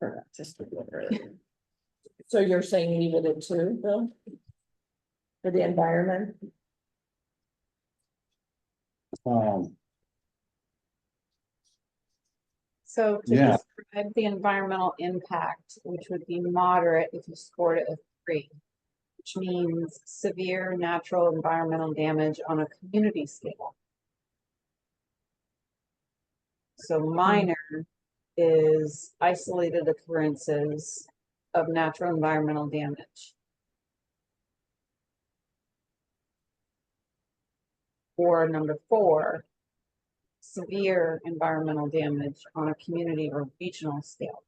Forgot to speak it earlier. So you're saying leave it at 2, Bill? For the environment? So to Yeah. describe the environmental impact, which would be moderate if you scored it a 3, which means severe natural environmental damage on a community scale. So minor is isolated occurrences of natural environmental damage. Or number 4, severe environmental damage on a community or regional scale.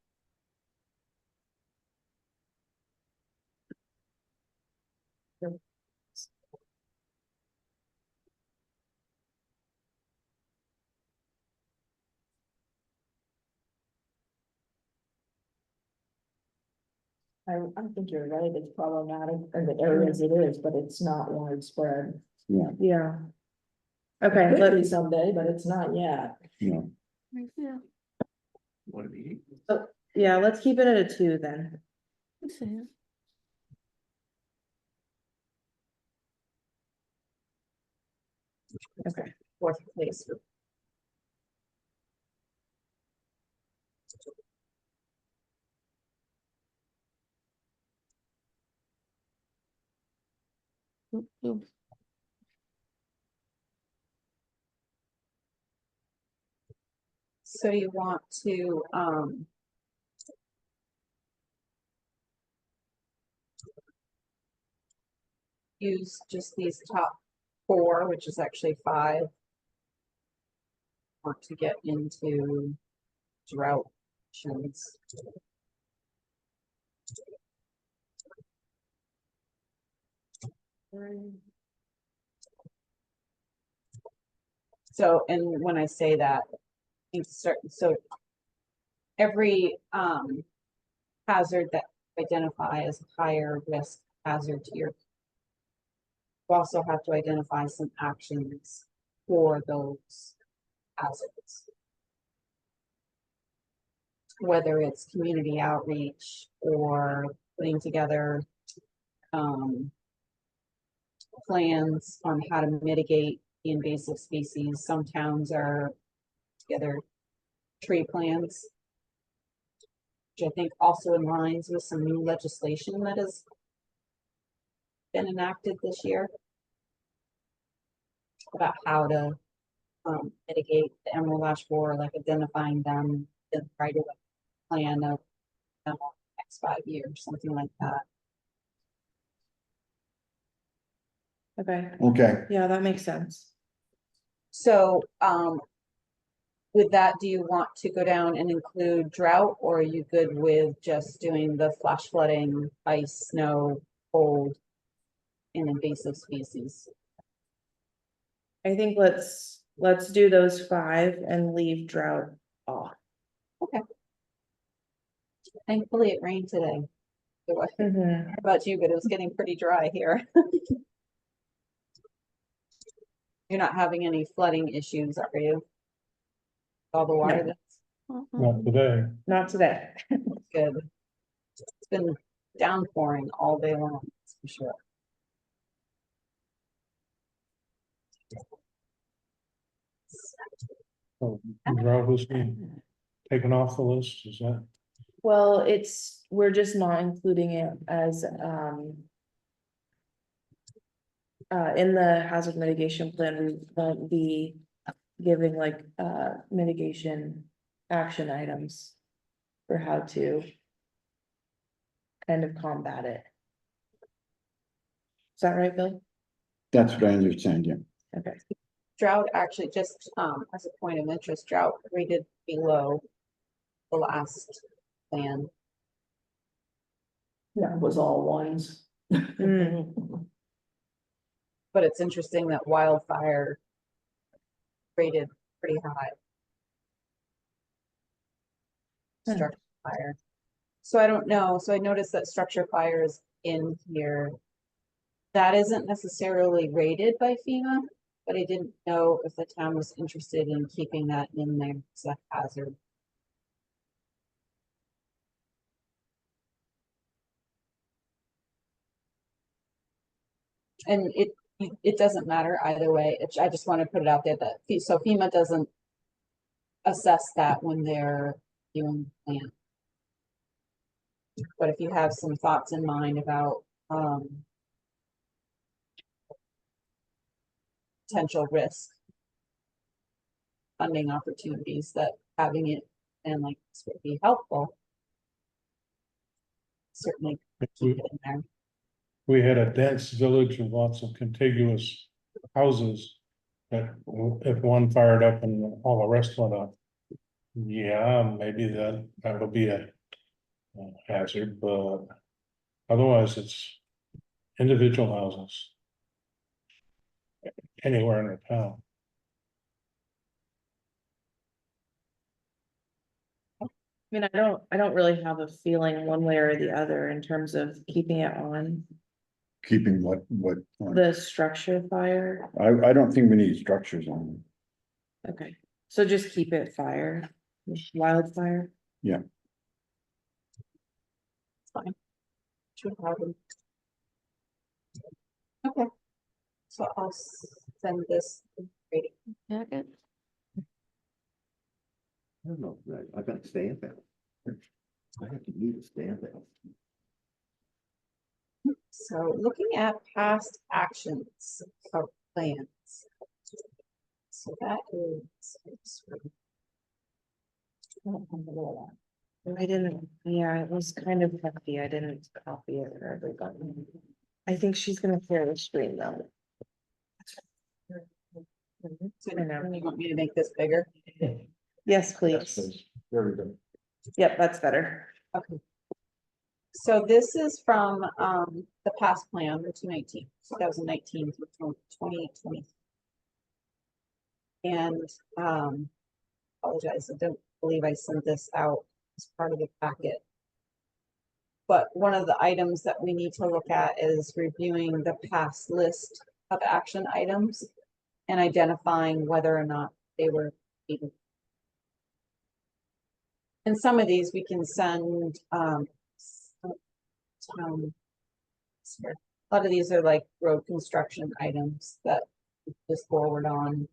I think you're right, it's problematic in the areas it is, but it's not widespread. Yeah, Yeah. It Okay, could be let's, someday, but it's not yet. yeah. yeah, let's keep it at a 2 then. Okay, 4th place. So you want to, use just these top 4, which is actually 5. Want to get into drought actions. So, and when I say that, so every hazard that identify as a higher risk hazard to your, you also have to identify some actions for those hazards. Whether it's community outreach or putting together plans on how to mitigate the invasive species. Some towns are together tree plans, which I think also aligns with some new legislation that has been enacted this year about how to mitigate the emerald ash borer, like identifying them and write a plan of the next 5 years, something like that. okay, Okay, yeah, that makes sense. So, with that, do you want to go down and include drought, or are you good with just doing the flash flooding, ice, snow, cold, and invasive species? I think let's do those 5 and leave drought off. Okay. Thankfully, it rained today. How Mhm. about you? But it was getting pretty dry here. You're not having any flooding issues, are you? All the water No. that's Not today. Not today. good. It's been downpouring all day long, that's for sure. So drought has been taken off the list, is that? Well, we're just not including it as, in the hazard mitigation plan, we won't be giving like, mitigation action items for how to kind of combat it. Is that right, Bill? that's what I understand, yeah. Okay, Drought actually just, as a point of interest, drought rated below the last plan. That was all ones. But it's interesting that wildfire rated pretty high. Hmm. Structure fire. So I don't know, so I noticed that structure fire is in here. That isn't necessarily rated by FEMA, but I didn't know if the town was interested in keeping that in there as a hazard. And it doesn't matter either way. I just want to put it out there that, so FEMA doesn't assess that when they're doing the plan. But if you have some thoughts in mind about, potential risk, funding opportunities, that having it and like this would be helpful. Certainly keep it in there. We had a dense village with lots of contiguous houses. That if one fired up and all the rest went up. Yeah, maybe that would be a hazard, but otherwise it's individual houses. Anywhere in the town. I mean, I don't really have a feeling one way or the other in terms of keeping it on Keeping what, the structure fire. I don't think we need structures on Okay, so just keep it fire, wildfire. it. It's fine. Should have them. Okay. So I'll send this. Rating. Packet. I don't know, I got to stamp it. I have to use a stamp it. So looking at past actions of plans. So that is. I didn't, yeah, it was kind of hefty. I didn't copy it for everybody. I think she's gonna share the screen though. So I know. you want me to make this bigger? Yes, Yeah. please. There we go. Yep, that's better. Okay. So this is from the past plan, the 2019 through 2020. And apologize, I don't believe I sent this out as part of the packet. But one of the items that we need to look at is reviewing the past list of action items and identifying whether or not they were even. And some of these we can send a lot of these are like road construction items that we just forward on.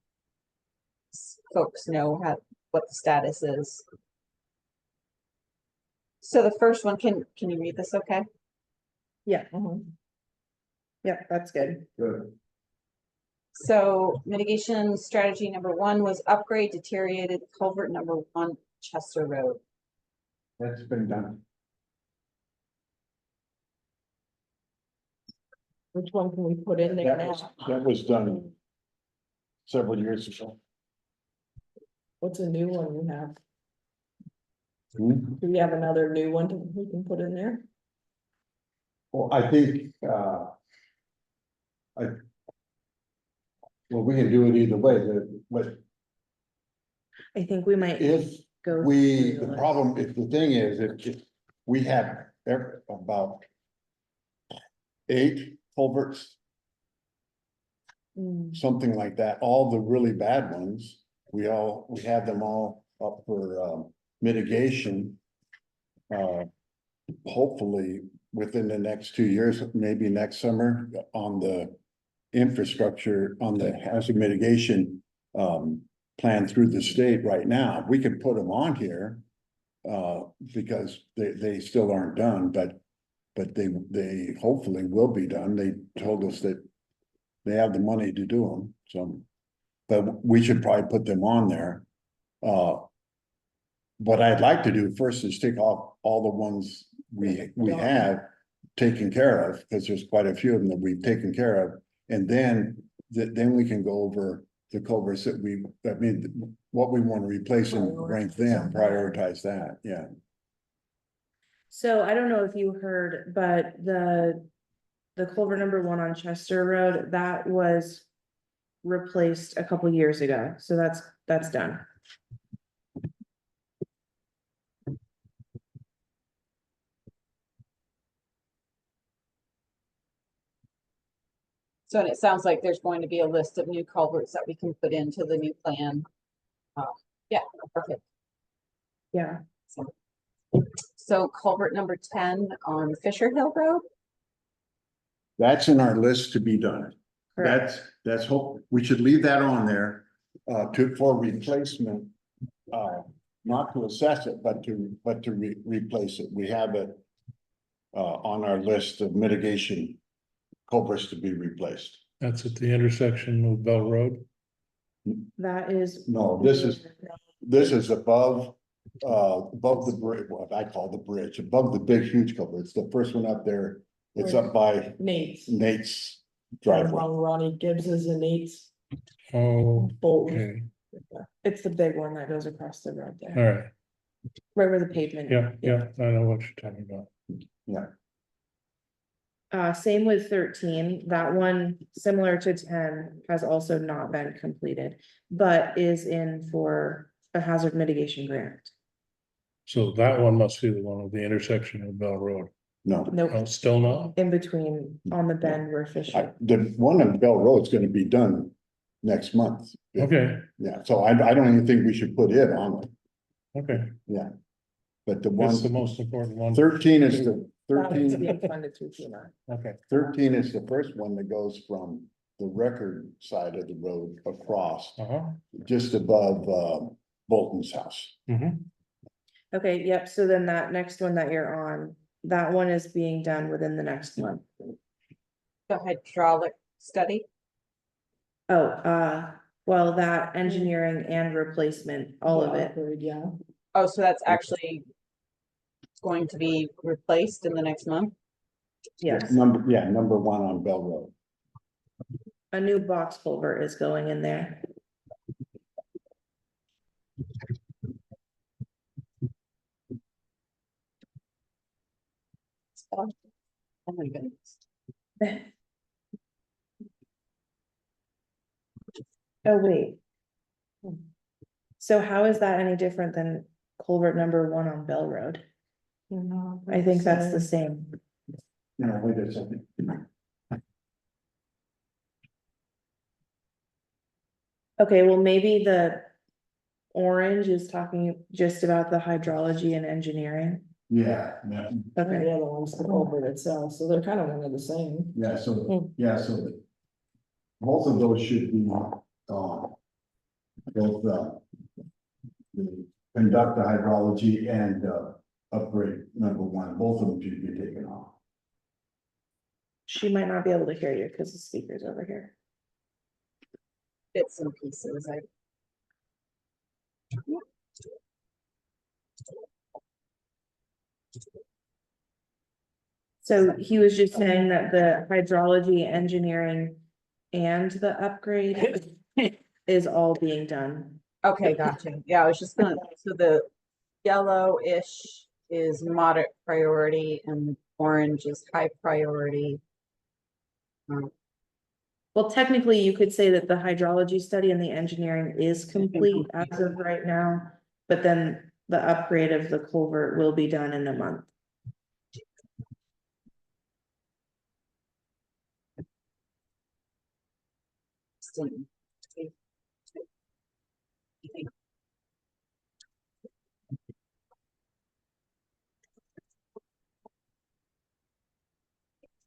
Folks know what the status is. So the first one, can you read this okay? Yeah, Mhm. yep, that's good. Good. So mitigation strategy number 1 was upgrade deteriorated culvert number 1 Chester Road. That's been done. Which one can we put in there now? That was done several years ago. What's a new one we have? Hmm? Do we have another new one we can put in there? Well, I think, well, we can do it either way, but I think we might if go. we, through the list. problem, if the thing is, if we have about 8 culverts, Mm, something like that, all the really bad ones, we have them all up for mitigation. Hopefully, within the next 2 years, maybe next summer, on the infrastructure, on the hazard mitigation plan through the state right now, we can put them on here. Because they still aren't done, but they hopefully will be done. They told us that they have the money to do them, so. But we should probably put them on there. What I'd like to do first is take off all the ones we have taken care of, because there's quite a few of them that we've taken care of. And then we can go over the culverts what we want to replace and rank them, prioritize that, yeah. So I don't know if you heard, but the culvert number 1 on Chester Road, that was replaced a couple years ago, so that's done. So and it sounds like there's going to be a list of new culverts that we can put into the new plan. Yeah, perfect. Yeah, So culvert number 10 on Fisher Hill Road. That's in our list to be done. Correct. That's hope, we should leave that on there, for replacement. Not to assess it, but to replace it. We have it. On our list of mitigation culverts to be replaced. That's at the intersection of Bell Road. That is. No, this is above the bridge, what I call the bridge, above the big huge culvert. It's the first one up there. It's up by Nate's. Nate's driveway. Among Ronnie Gibbs's and Nate's. Oh, Bolton. okay, It's the big one that goes across the road all there, right, right where the pavement. yeah, I know what you're talking about. Same with 13, that one, similar to 10, has also not been completed, but is in for a hazard mitigation grant. So that one must be the one with the intersection of Bell Road. No, Oh, Nope, still not? in between, on the bend where Fisher. the one on Bell Road's gonna be done next month. Okay, Yeah, so I don't even think we should put it on it, okay, but the that's the one, most important one. 13 is the, That one's 13, being funded through FEMA. Okay, 13 is the first one that goes from the record side of the road across, just above, Bolton's house. Okay, yep, so then that next one that you're on, that one is being done within the next month. The hydraulic study. Oh, well, that engineering and replacement, all of it. Yeah. Oh, so that's actually going to be replaced in the next month? Yes, Number one on Bell Road. a new box culvert is going in there. Oh my goodness. Oh, wait. So how is that any different than culvert number 1 on Bell Road? I think that's the same. No, wait a second. Okay, well, maybe the orange is talking just about the hydrology and engineering. Yeah, And Okay, the other one's the culvert itself, so they're kind of one of the same. so both of those should be, both, the conduct the hydrology and, upgrade number 1, both of them should be taken off. she might not be able to hear you because the speaker's over here. Bits and pieces. So he was just saying that the hydrology, engineering, and the upgrade is all being done. Okay, gotcha. Yeah, I was just gonna, so the yellowish is moderate priority and orange is high priority. Well, technically, you could say that the hydrology study and the engineering is complete as of right now, but then the upgrade of the culvert will be done in a month.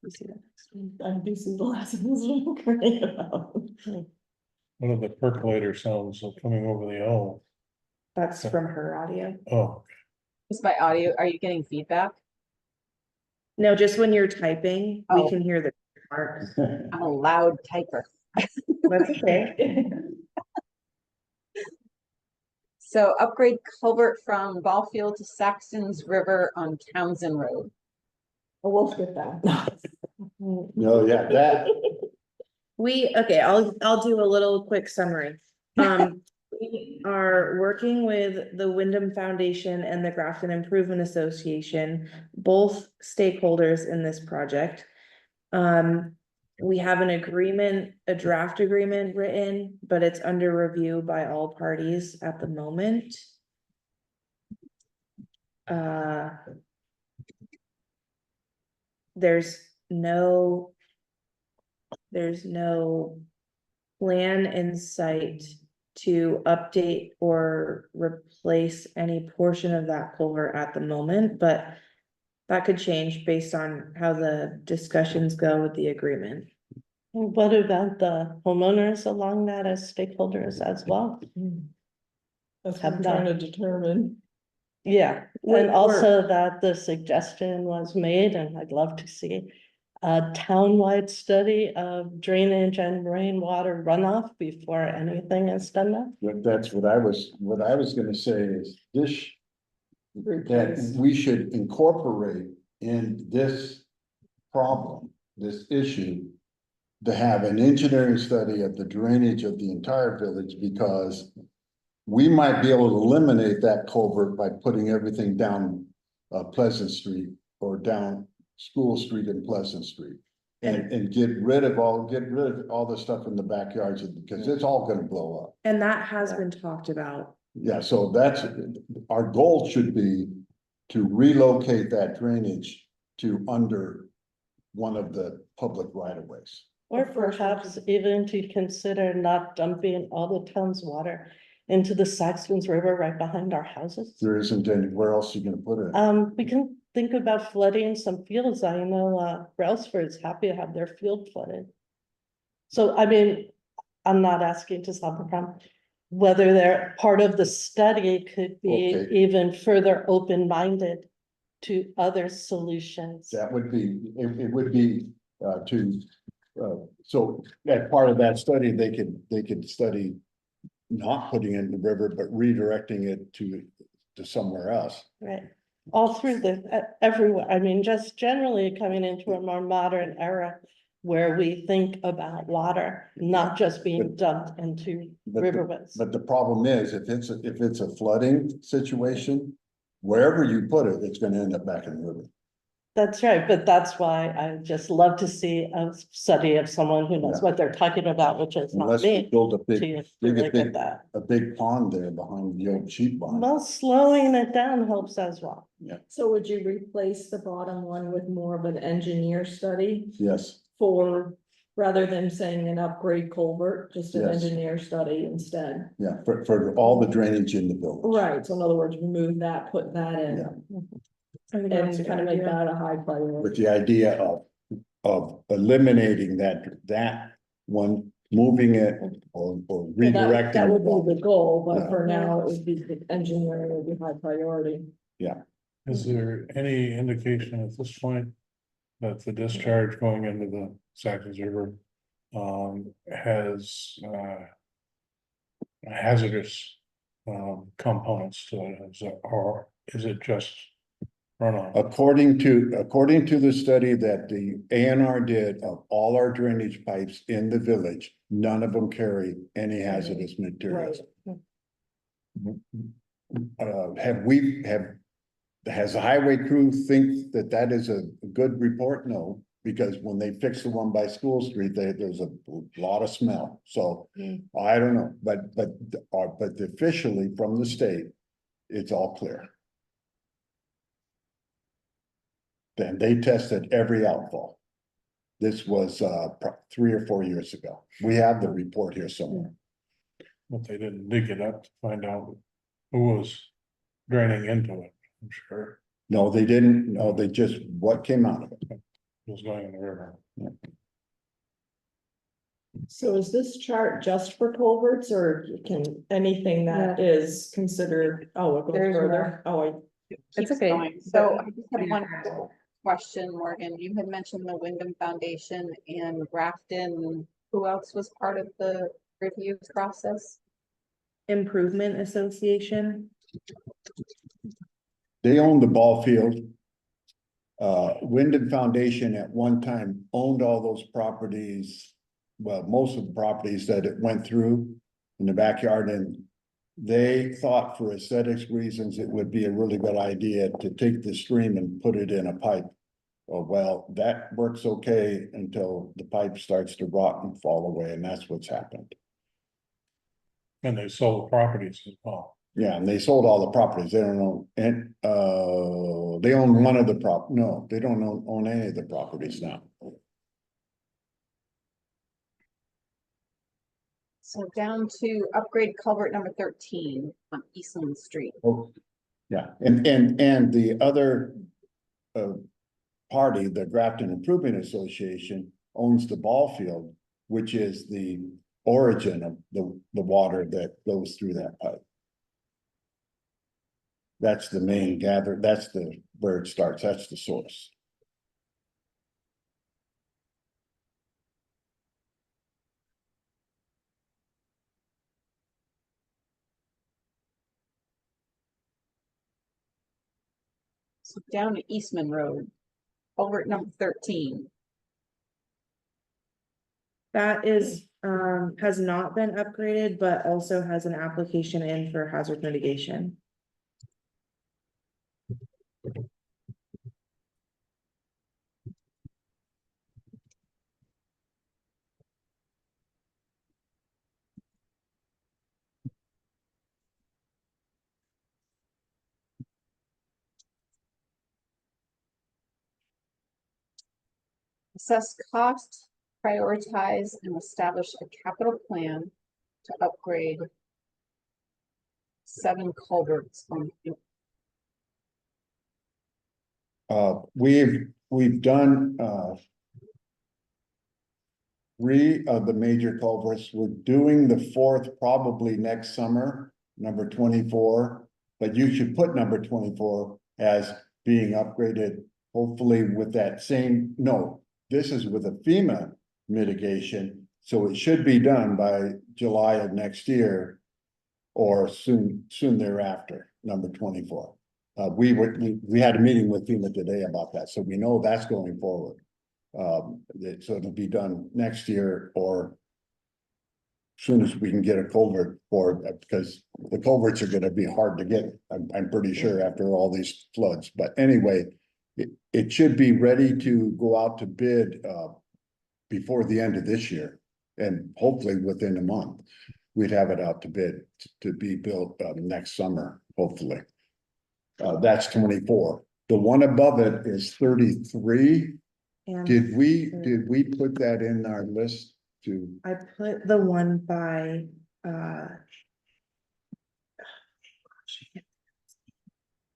You see that next one? This is the last one. Great about. One of the percolator sounds coming over the O. That's from her audio. Oh, Just by audio, are you getting feedback? No, just when you're typing, we Oh. can hear the part. I'm a loud typer. That's okay. So upgrade culvert from Ballfield to Saxton's River on Townsend Road. Oh, we'll skip that. No, yeah, that, Okay, I'll do a little quick summary. We are working with the Wyndham Foundation and the Grafton Improvement Association, both stakeholders in this project. We have an agreement, a draft agreement written, but it's under review by all parties at the moment. There's no plan in sight to update or replace any portion of that culvert at the moment, but that could change based on how the discussions go with the agreement. What about the homeowners along that as stakeholders as well? That's what I'm trying to determine. Yeah, Wait, and also that the suggestion was made, and I'd love to see a townwide study of drainage and rainwater runoff before anything is done. That's what I was gonna say is this. That Replace. we should incorporate in this problem, this issue. To have an engineering study of the drainage of the entire village, because. We might be able to eliminate that culvert by putting everything down Pleasant Street or down School Street and Pleasant Street. And get rid of all the stuff in the backyards, because it's all gonna blow up. And that has been talked about. Yeah, so that's, our goal should be to relocate that drainage to under one of the public right of ways. Or perhaps even to consider not dumping all the town's water into the Saxon's River right behind our houses. There isn't any, where else are you gonna put it? We can think about flooding some fields. I know, Brailsford's happy to have their field flooded. So, I mean, I'm not asking to solve the problem. Whether they're part of the study could be Okay. even further open-minded to other solutions. That would be, it would be, so as part of that study, they could study. Not putting it in the river, but redirecting it to somewhere else. Right, all through everywhere, I mean, just generally coming into a more modern era where we think about water, not just being dumped into But riverways. But the problem is, if it's a flooding situation, wherever you put it, it's gonna end up back in the river. That's right, but that's why I just love to see a study of someone who knows Yeah. what they're talking about, which is not Unless we me. build a To big, look at that. a big pond there behind the old sheep barn. Well, slowing it down helps as well. So would you replace the bottom one with more of an engineer study Yes, rather than saying an upgrade culvert, just an Yes. engineer study instead? yeah, for all the drainage in the village. Right, so in other words, remove that, put that in, Yeah. I think that's a and good kind of make idea. that a high priority. With the idea of eliminating that one, moving it or And redirecting. that would be the goal, but Yeah. for now, it would be the engineering would be high priority. Is there any indication at this point that the discharge going into the Saxons River has hazardous components to it, or is it just runoff? According to the study that the ANR did of all our drainage pipes in the village, none of them carry any hazardous materials. Has the highway crew think that is a good report? No, because when they fixed the one by School Street, there's a lot of smell, so. I don't know, but officially from the state, it's all clear. Then they tested every outfall. This was 3 or 4 years ago. We have the report here somewhere. But they didn't dig it up to find out who was draining into it, I'm sure, No, they didn't. No, they just, what came out of it. who was going in the river. So is this chart just for culverts or can anything that is considered, oh, it goes There's further? Oh, Keeps okay, going. So I just have Yeah. one question, Morgan. You had mentioned the Wyndham Foundation and Grafton. Who else was part of the review process? Improvement Association. They own the ball field. Wyndham Foundation at one time owned all those properties. Well, most of the properties that it went through in the backyard, and they thought for aesthetics reasons, it would be a really good idea to take the stream and put it in a pipe. Oh, well, that works okay until the pipe starts to rot and fall away, and that's what's happened. And they sold properties as well. Yeah, and they sold all the properties. They don't own, and, they own one of the no, they don't own any of the properties now. So down to upgrade culvert number 13 on Eastland Street. Oh, yeah, and the other party, the Grafton Improvement Association, owns the ball field, which is the origin of the water that goes through that pipe. That's the main gather, that's where it starts, that's the source. So down to Eastman Road, culvert number 13. That is, has not been upgraded, but also has an application in for hazard mitigation. Assess cost, prioritize, and establish a capital plan to upgrade 7 culverts on We've done, 3 of the major culverts. We're doing the 4th probably next summer, number 24. But you should put number 24 as being upgraded, hopefully with that same, no, this is with a FEMA mitigation. So it should be done by July of next year or soon thereafter, number 24. We had a meeting with FEMA today about that, so we know that's going forward. So it'll be done next year or soon as we can get a culvert for it, because the culverts are gonna be hard to get, I'm pretty sure after all these floods, but anyway. It should be ready to go out to bid, before the end of this year. And hopefully within a month, we'd have it out to bid to be built, next summer, hopefully. That's 24. The one above it is 33. And Did we put that in our list to, I put the one by,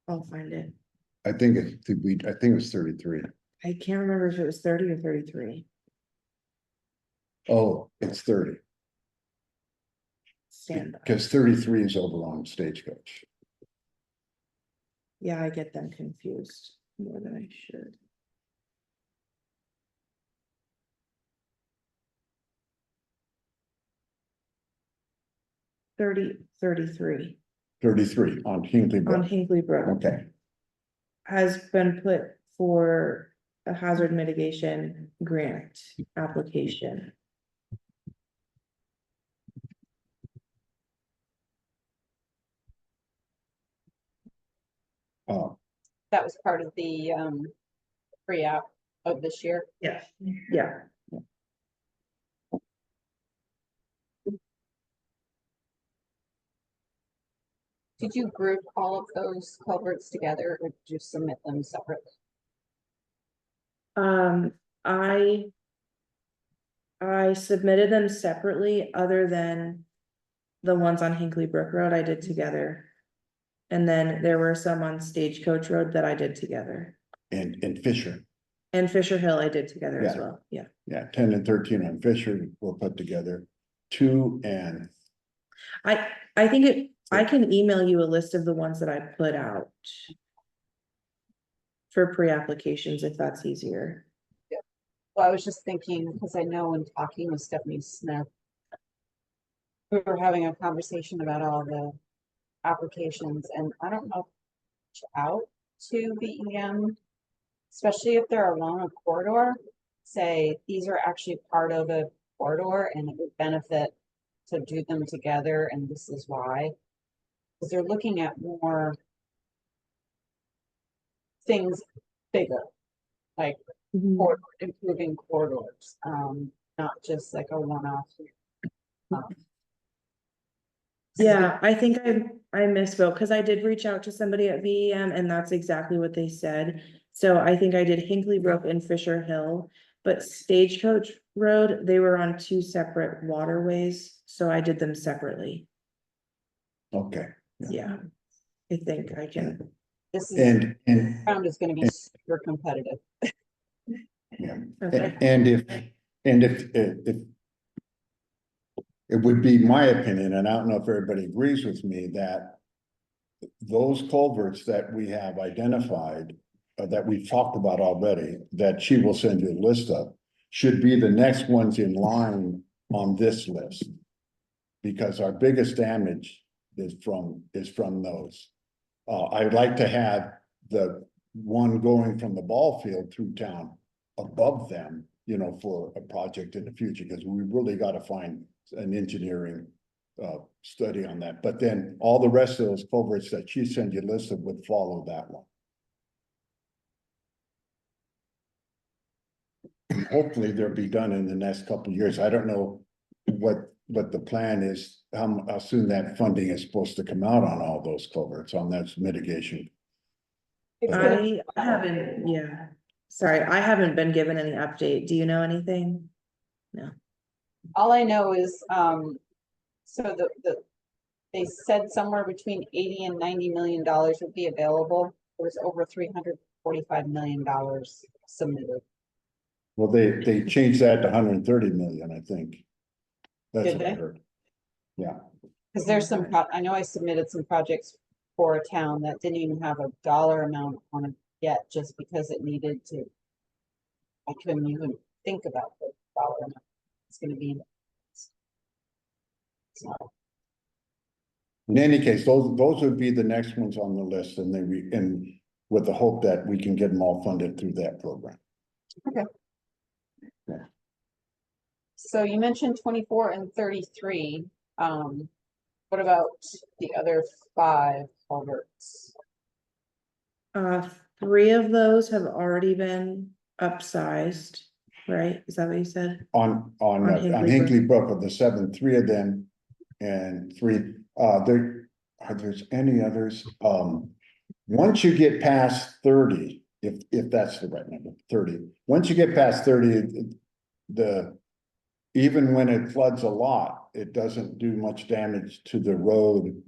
I'll find it. I think it was 33. I can't remember if it was 30 or 33. Oh, it's 30, Stand by. because 33 is over on Stagecoach. Yeah, I get them confused more than I should. 33 33 on Hinkley on Brook. Hinkley Brook Okay, has been put for a hazard mitigation grant application. that was part of the pre-app of this year. Yeah. Yeah, Did you group all of those culverts together or did you submit them separately? I submitted them separately, other than the ones on Hinkley Brook Road I did together. And then there were some on Stagecoach Road that I did together. and Fisher, And Fisher Hill I did together as Yeah. well, yeah. yeah, 10 and 13 on Fisher were put together. 2 and I think I can email you a list of the ones that I put out. For pre-applications, if that's easier. Well, I was just thinking, because I know in talking with Stephanie Smith, we were having a conversation about all the applications, and I don't know if out to BEM, especially if they're along a corridor, say these are actually part of a corridor and it would benefit to do them together, and this is why. Because they're looking at more things bigger, like improving corridors, not just like a one-off. Yeah, I think I misspoke, because I did reach out to somebody at VEM and that's exactly what they said. So I think I did Hinkley Brook and Fisher Hill, but Stagecoach Road, they were on 2 separate waterways, so I did them separately. okay, Yeah. I think I can, This is, and round is gonna be we're competitive. Yeah. Okay. And if it would be my opinion, and I don't know if everybody agrees with me, that those culverts that we have identified, that we've talked about already, that she will send you a list of, should be the next ones in line on this list. Because our biggest damage is from those. I'd like to have the one going from the ball field through town above them, you know, for a project in the future, because we really gotta find an engineering study on that. But then all the rest of those culverts that she sent you listed would follow that one. And hopefully they'll be done in the next couple of years. I don't know what the plan is, how soon that funding is supposed to come out on all those culverts, on that mitigation. It's gonna- I haven't, yeah, sorry, I haven't been given any update. Do you know anything? All I know is, so they said somewhere between 80 and 90 million dollars would be available. There was over $345 million submitted. Well, they changed that to 130 million, I think. That's Did what I they? heard. Yeah, Cause there's some, I know I submitted some projects for a town that didn't even have a dollar amount on it yet, just because it needed to. I couldn't even think about the dollar amount it's gonna be. So, in any case, those would be the next ones on the list, and and with the hope that we can get them all funded through that program. so you mentioned 24 and 33. What about the other 5 culverts? 3 of those have already been upsized, right? Is that what you said? On Hinckley Hinckley Brook, of the 7, 3 of them, and 3, there's any others, once you get past 30, if that's the right number, 30, once you get past 30, even when it floods a lot, it doesn't do much damage to the road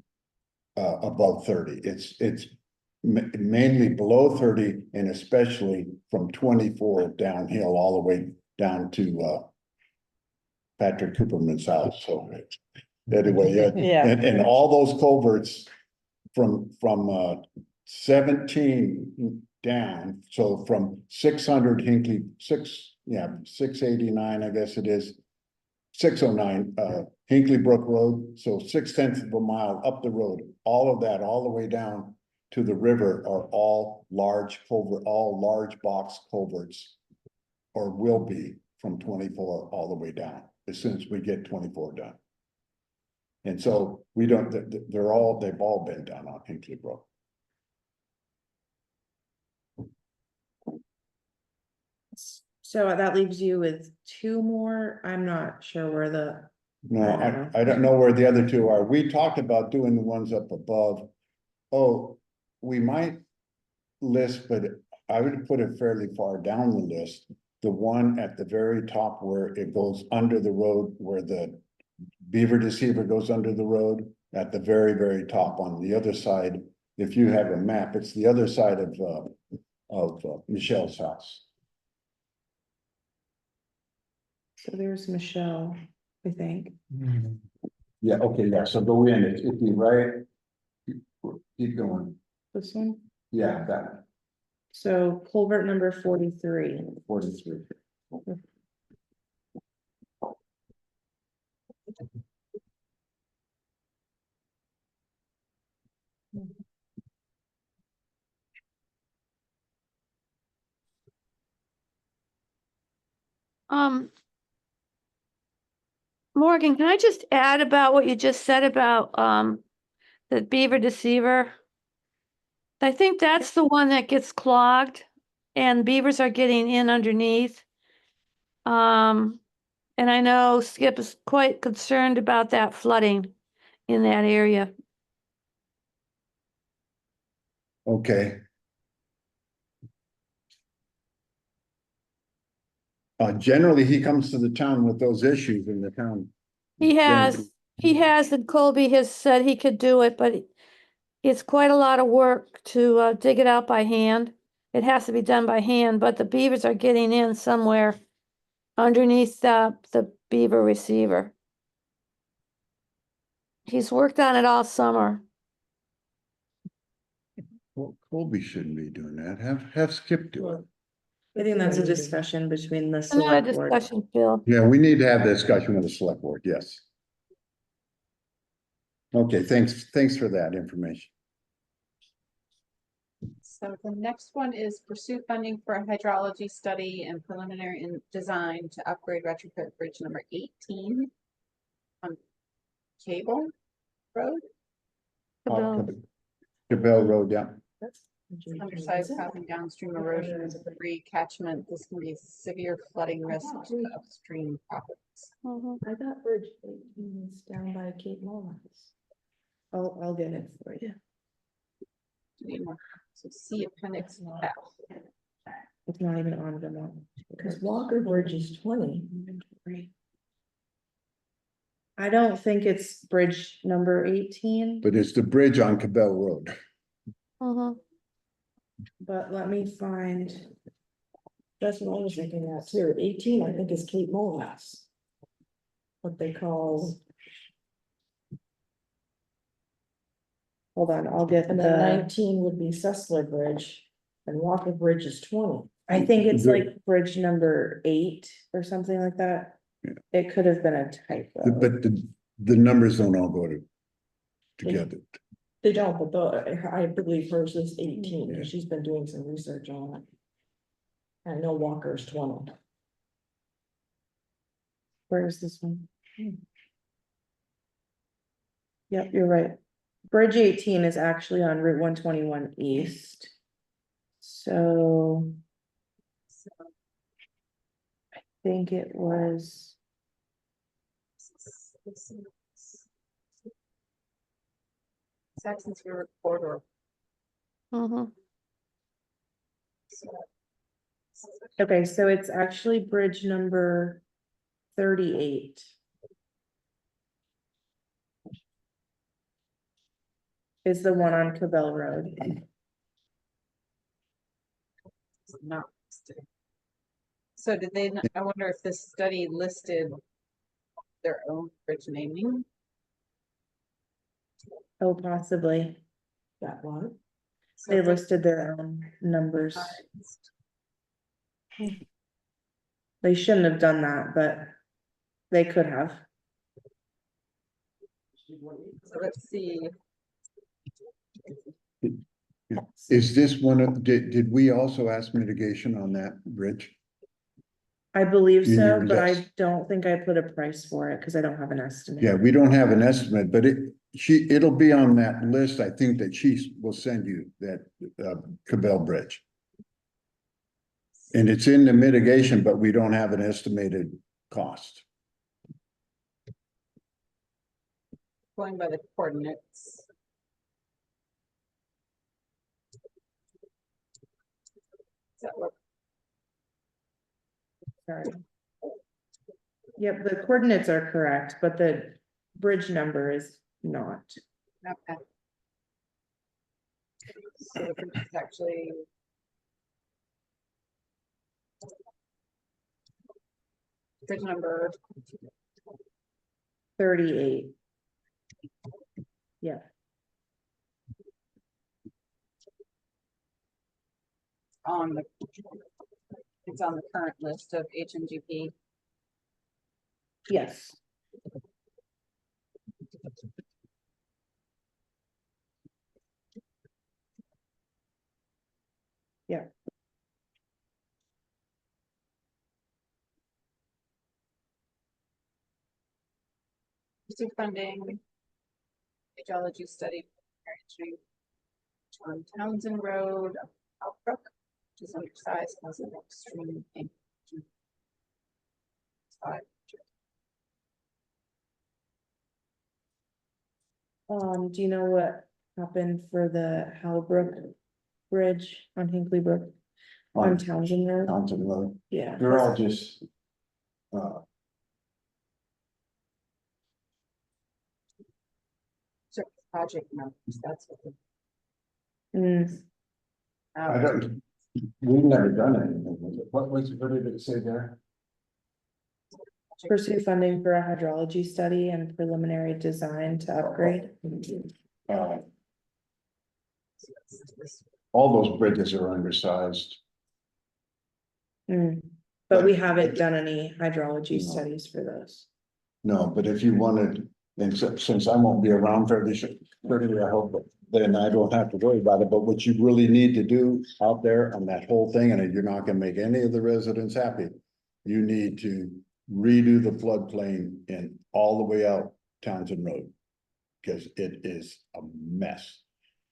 above 30. It's mainly below 30, and especially from 24 downhill all the way down to Patrick Cooperman's house. So anyway, Yeah. and all those culverts from 17 down, so from 600 Hinckley, 689, I guess it is, 609 Hinckley Brook Road, so 6/10 of a mile up the road, all of that, all the way down to the river are all large box culverts, or will be from 24 all the way down, as soon as we get 24 done. And so we don't, they've all been done on Hinckley Brook. So that leaves you with 2 more. I'm not sure where the, No, I don't know. I don't know where the other 2 are. We talked about doing the ones up above. Oh, we might list, but I would put it fairly far down the list. The one at the very top where it goes under the road, where the beaver deceiver goes under the road, at the very, very top on the other side. If you have a map, it's the other side of Michelle's house. so there's Michelle, I think. Yeah, okay, yeah, so go in, it'd be right. Keep going, This one. yeah, that So culvert number 43. 43. Morgan, can I just add about what you just said about, the beaver deceiver? I think that's the one that gets clogged and beavers are getting in underneath. And I know Skip is quite concerned about that flooding in that area. Okay. Generally, he comes to the town with those issues in the town. He Then- has, and Colby has said he could do it, but it's quite a lot of work to dig it out by hand. it has to be done by hand, but the beavers are getting in somewhere underneath the beaver receiver. He's worked on it all summer. Well, Colby shouldn't be doing that. Have Skip do it. I think that's a discussion between the Another select board. discussion, Phil. Yeah, we need to have the discussion with the select board, yes. Okay, thanks for that information. So the next one is pursue funding for a hydrology study and preliminary design to upgrade retrofit bridge number 18 on Cable Road, Cabell Road, yeah. undersized causing downstream erosion, free catchment. This can be severe flooding risk to upstream properties. Mhm. I thought Bridge 18 is down by Cape Lawrence. I'll get it for you. Do you need more? So see appendix F. It's not even on the map. Because Walker Bridge is 20. I don't think it's bridge number 18, But it's the bridge on Cabell Road. Mhm. but let me find. That's what I was thinking at too. 18, I think, is Cape Molas. What they call, Hold on, I'll get and then the, 19 would be Sessler Bridge, and Walker Bridge is 20. I think it's The- like bridge number 8 or something like that. Yeah. It could have been a typo. But the numbers don't all go together. They don't, but I believe hers is 18, Yeah. because she's been doing some research on it. I know Walker's 20. Where is this one? Yep, you're right. Bridge 18 is actually on Route 121 East. So I think it was, Saxon's River corridor. Mhm. okay, so it's actually bridge number 38. Is the one on Cabell Road. Not listed. So did they, I wonder if this study listed their own bridge naming? Oh, possibly. That one. So They it's like- listed their own numbers. They shouldn't have done that, but they could have. So let's see. Is this one of, did we also ask mitigation on that bridge? I believe In so, your but I list. don't think I put a price for it because I don't have an estimate. Yeah, we don't have an estimate, but it'll be on that list. I think that she will send you that Cabell Bridge. And it's in the mitigation, but we don't have an estimated cost. Going by the coordinates. Does that look? Sorry. Yep, the coordinates are correct, but the bridge number is not. Okay. So the bridge is actually. Bridge number 38. Yeah, on the. It's on the current list of HMGP. yes. Yeah, Pursue funding. Hydrology study. On Townsend Road, Outbrook, which is undersized, has an extreme. do you know what happened for the Howbrook Bridge on Hinkley Brook? On Townsend Road? Townsend Road. Yeah. They're all just. Project numbers, that's what. Mm, I don't, We've never done anything with it. What did it say there? Pursue funding for a hydrology study and preliminary design to upgrade. Uh, all those bridges are undersized. But we haven't done any hydrology No. studies for those. No, but if you wanted, and since I won't be around fairly, I hope that then I don't have to worry about it, but what you really need to do out there on that whole thing, and you're not gonna make any of the residents happy. You need to redo the floodplain and all the way out Townsend Road. Cause it is a mess.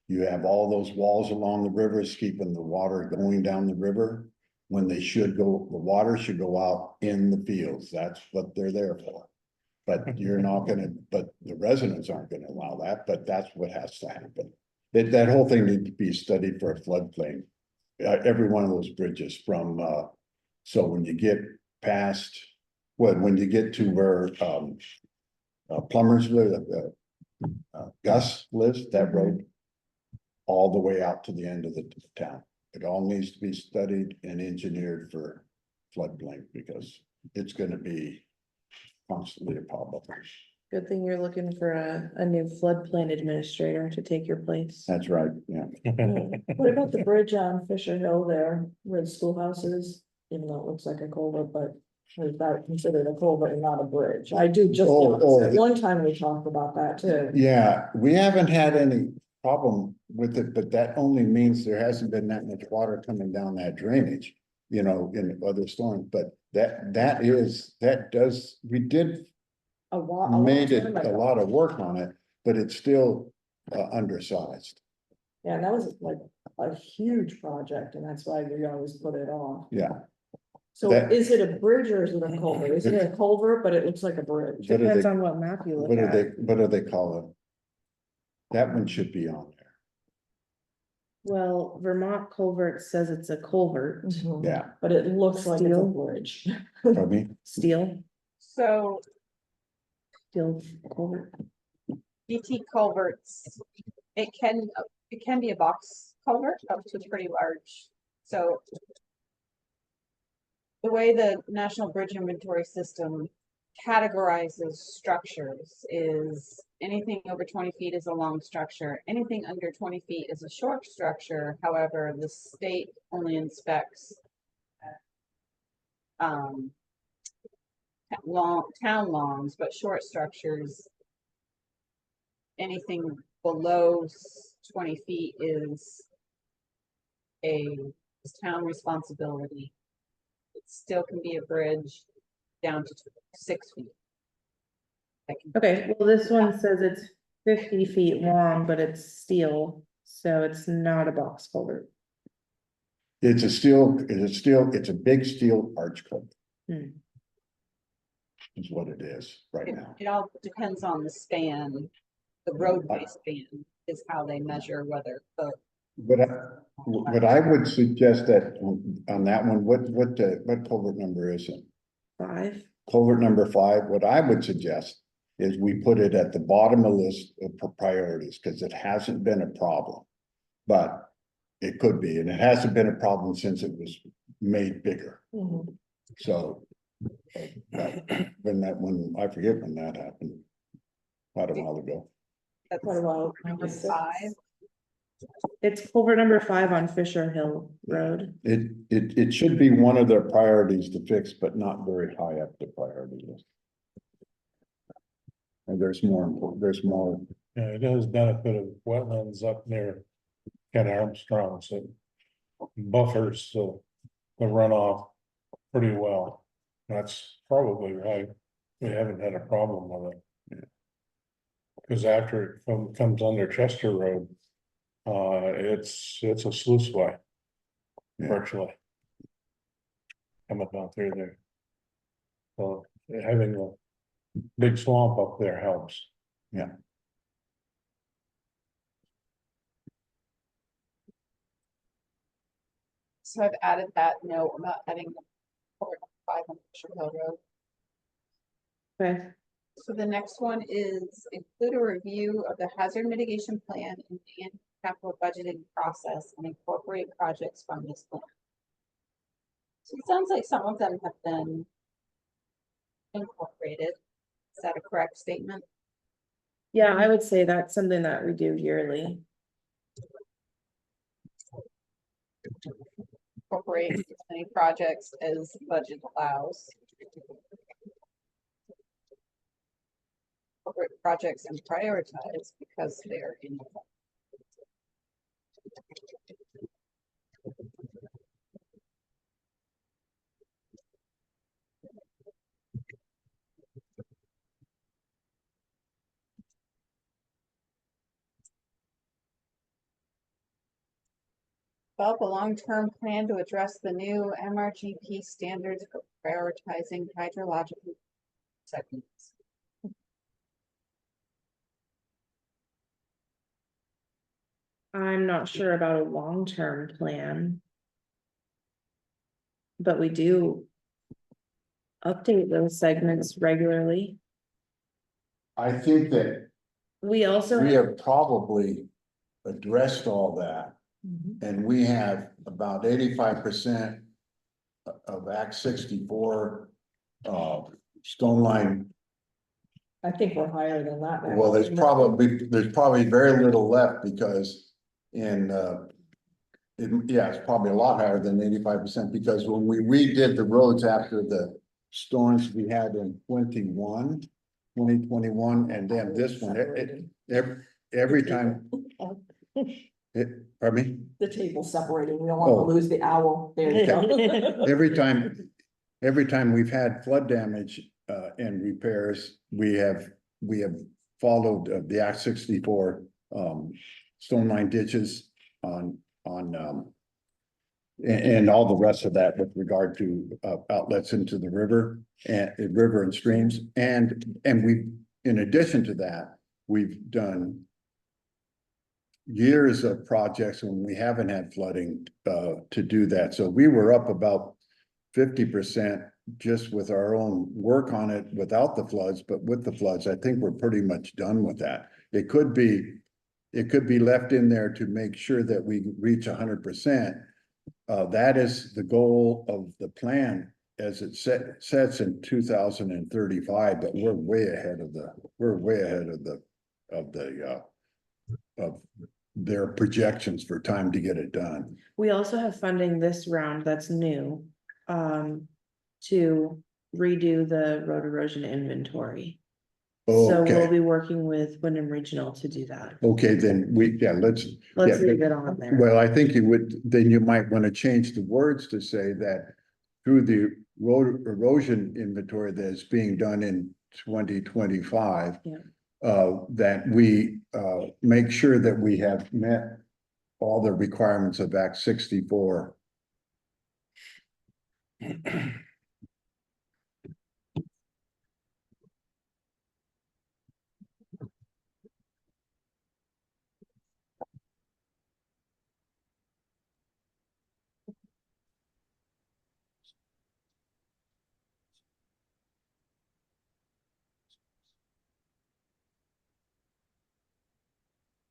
You have all those walls along the rivers keeping the water going down the river. When they should go, the water should go out in the fields. That's what they're there for. But you're not gonna, but the residents aren't gonna allow that, but that's what has to happen. That whole thing needs to be studied for a floodplain. Every one of those bridges from, so when you get past, when you get to where, Plumbers live, Gus lives, that road. All the way out to the end of the town. It all needs to be studied and engineered for floodplain because it's gonna be constantly a problem. Good thing you're looking for a new floodplain administrator to take your place. That's right, yeah. What about the bridge on Fisher Hill there, where the schoolhouse is, even though it looks like a culvert, but is that considered a culvert and not a bridge? I do just, Oh. one time we talked about that too. Yeah, we haven't had any problem with it, but that only means there hasn't been that much water coming down that drainage. You know, in other storms, but we did made it a lot of work on it, but it's still undersized. Yeah, and that was like a huge project, and that's why we always put it off. Yeah, So That- is it a bridge or is it a culvert? Is it a culvert, but it looks like a bridge? What do Depends they- on what map you look what at. do they call it? That one should be on there. Well, Vermont culvert says it's a culvert, Mhm. Yeah, But it looks like it's a Steel. bridge. I mean, steel, So steel culvert. BT culverts, it can be a box culvert up to pretty large, so. The way the National Bridge Inventory System categorizes structures is anything over 20 feet is a long structure, anything under 20 feet is a short structure, however, the state only inspects town lawns, but short structures, anything below 20 feet is town responsibility. It still can be a bridge down to 6 feet. Okay, well, this one says it's 50 feet long, but it's steel, so it's not a box culvert. it's a big steel arch culvert. Hmm. Is what it is right now. It all depends on the span, the roadway span is how they measure whether the. What I would suggest that on that one, what culvert number is it? 5. Culvert number 5, what I would suggest is we put it at the bottom of the list of priorities, because it hasn't been a problem. But it could be, and it hasn't been a problem since it was made bigger, Mhm. so. When I forget when that happened. Quite a while ago. That's What about number 5. It's culvert number 5 on Fisher Hill Road. It should be one of their priorities to fix, but not very high up the priority list. And there's more, Yeah, it has benefit of wetlands up near Ken Armstrong, so buffers the runoff pretty well. That's probably why we haven't had a problem with it. Cause after it comes under Chester Road, it's a sluice way. Yeah. Virtually. Coming down through there. So having a big swamp up there helps. So I've added that note about adding the culvert number 5 on Fisher Hill Road. Okay, So the next one is include a review of the hazard mitigation plan capital budgeting process and incorporate projects from this plan. So it sounds like some of them have been incorporated. Is that a correct statement? Yeah, I would say that's something that we do yearly. Incorporate as many projects as the budget allows. Incorporate projects and prioritize because they're in. Develop a long-term plan to address the new MRGP standards for prioritizing hydrological segments. I'm not sure about a long-term plan. But we do update those segments regularly. I think that We also, we have probably addressed all that. Mhm. And we have about 85% of Act 64 stone line. I think we're higher than that. now. Well, there's probably very little left because yeah, it's probably a lot higher than 85% because when we redid the roads after the storms we had in 2021, and then this one, every time. Pardon me? The table's separating, we don't want Oh. to lose the owl, there you go. Every time we've had flood damage and repairs, we have followed the Act 64 stone line ditches and all the rest of that with regard to outlets into the river and streams. And we, in addition to that, we've done years of projects when we haven't had flooding to do that. So we were up about 50% just with our own work on it without the floods, but with the floods, I think we're pretty much done with that. It could be left in there to make sure that we reach 100%. That is the goal of the plan as it sets in 2035, but we're way ahead of their projections for time to get it done. we also have funding this round that's new. To redo the road erosion inventory. So we'll Okay, be working with Wyndham Regional to do that. okay, then let's Let's Yeah, leave it on there. well, I think then you might want to change the words to say that through the road erosion inventory that's being done in 2025. Yeah. That we make sure that we have met all the requirements of Act 64.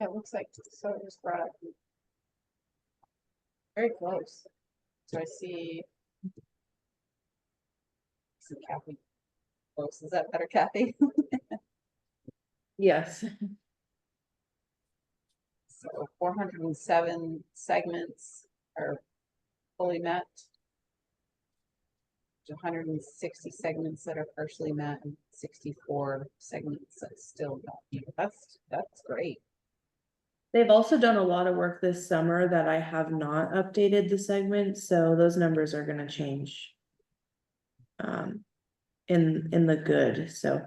It looks like, so it was brought up. Very close. So I see. Kathy. Close, is that better, Kathy? Yes, So 407 segments are fully met. 160 segments that are partially met and 64 segments that still don't meet. That's great. they've also done a lot of work this summer that I have not updated the segments, so those numbers are gonna change. In the good, so.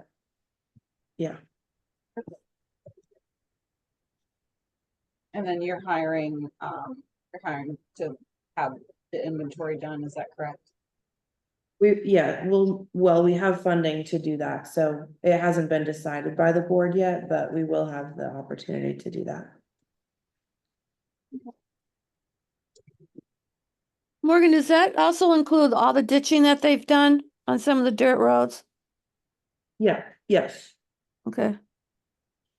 Yeah, And then you're hiring to have the inventory done, is that correct? we have funding to do that, so it hasn't been decided by the board yet, but we will have the opportunity to do that. Morgan, does that also include all the ditching that they've done on some of the dirt roads? Yeah, yes. Okay,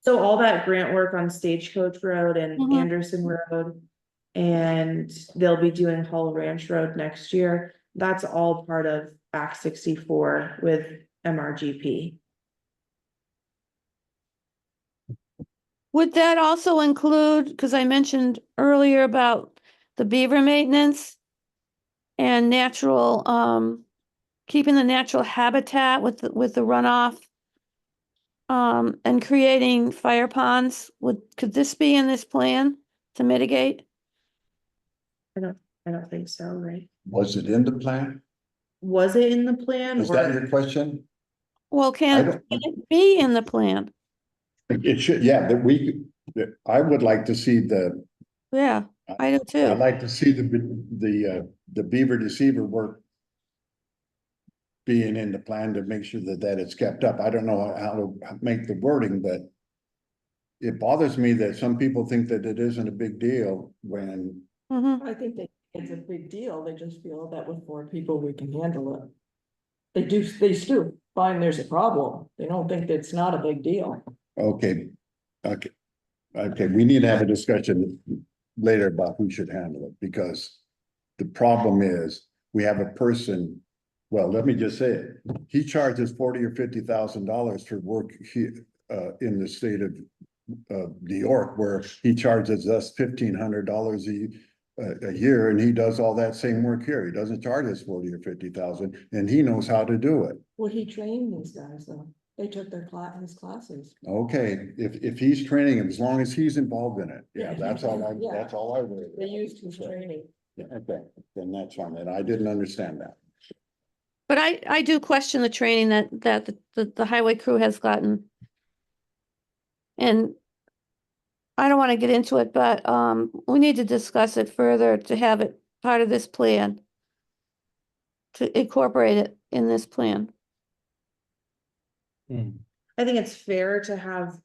So all that grant work on Stagecoach Road and Mhm. Anderson Road. And they'll be doing Hull Ranch Road next year. That's all part of Act 64 with MRGP. Would that also include, because I mentioned earlier about the beaver maintenance and natural, keeping the natural habitat with the runoff, and creating fire ponds, could this be in this plan to mitigate? I don't think so, right? Was it in the plan? Was it in the plan Is that or your question? Well, I can don't- it be in the plan? It should, yeah, I would like to see Yeah, I do I'd too. like to see the beaver deceiver work being in the plan to make sure that it's kept up. I don't know how to make the wording, but it bothers me that some people think that it isn't a big deal when, Mhm. I think it's a big deal, they just feel that with 4 people, we can handle it. They still find there's a problem, they don't think it's not a big deal. okay, we need to have a discussion later about who should handle it, because the problem is, we have a person, well, let me just say it, he charges $40,000 or $50,000 for work in the state of New York, where he charges us $1,500 a year, and he does all that same work here. He doesn't charge us 40 or 50,000, and he knows how to do it. Well, he trained these guys though, they took his classes. Okay, if he's training him, as long as he's involved in it, yeah, Yeah. that's all Yeah. that's all I worry about. They used his training. Yeah, okay, then that's fine, and I didn't understand that. But I do question the training that the highway crew has gotten. And I don't want to get into it, but, we need to discuss it further to have it part of this plan. To incorporate it in this plan. Hmm. I think it's fair to have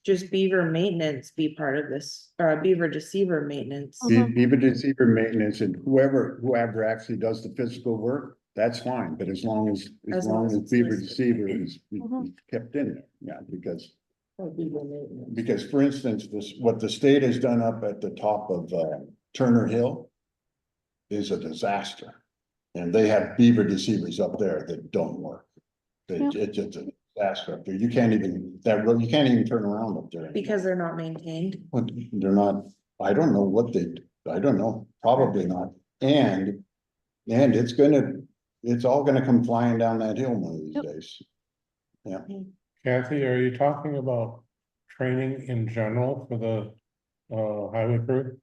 just beaver maintenance be part of this, or beaver deceiver maintenance. Mhm. Beaver deceiver maintenance and whoever actually does the physical work, that's fine, but as long as As long as it's beaver listed. deceiver is Mhm. kept in there, yeah, because. Or beaver maintenance. Because for instance, what the state has done up at the top of Turner Hill is a disaster. And they have beaver deceivers up there that don't work. Yep. It's just a disaster up there. You can't even, you can't even turn around up there. Because they're not maintained. But they're not, I don't know what I don't know, probably not. And it's all gonna come flying down that hill one of these Yep. days. Yeah. Kathy, are you talking about training in general for the highway crew?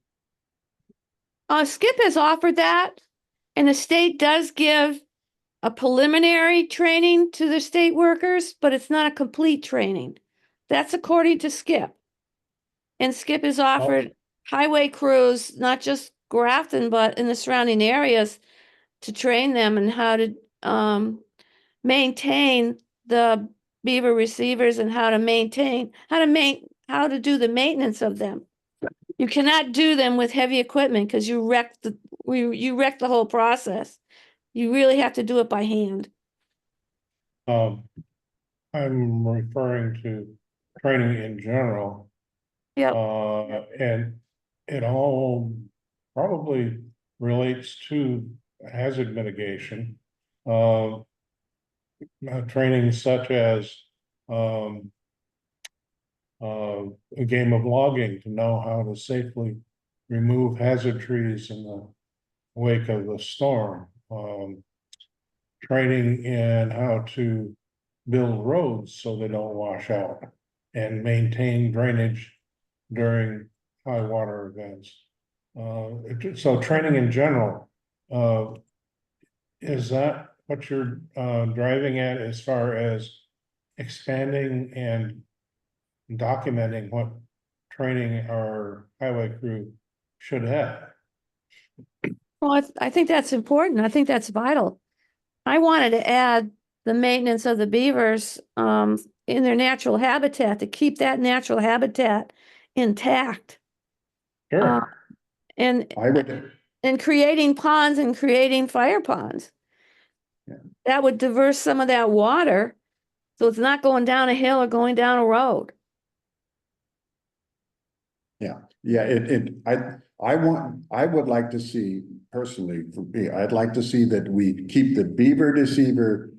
Skip has offered that, and the state does give a preliminary training to the state workers, but it's not a complete training. That's according to Skip. And Skip has offered highway crews, not just Grafton, but in the surrounding areas, to train them in how to, maintain the beaver receivers and how to do the maintenance of them. You cannot do them with heavy equipment because you wreck the whole process. You really have to do it by hand. I'm referring to training in general. Yep. And it all probably relates to hazard mitigation. Training such as, a game of logging to know how to safely remove hazard trees in the wake of the storm. Training in how to build roads so they don't wash out and maintain drainage during high water events. So training in general, is that what you're driving at as far as expanding and documenting what training our highway crew should have? Well, I think that's important. I think that's vital. I wanted to add the maintenance of the beavers, in their natural habitat, to keep that natural habitat intact. Sure. And I would, creating ponds and creating fire ponds. Yeah. That would diverse some of that water, so it's not going down a hill or going down a road. Yeah, I would like to see, personally, for me, I'd like to see that we keep the beaver deceiver.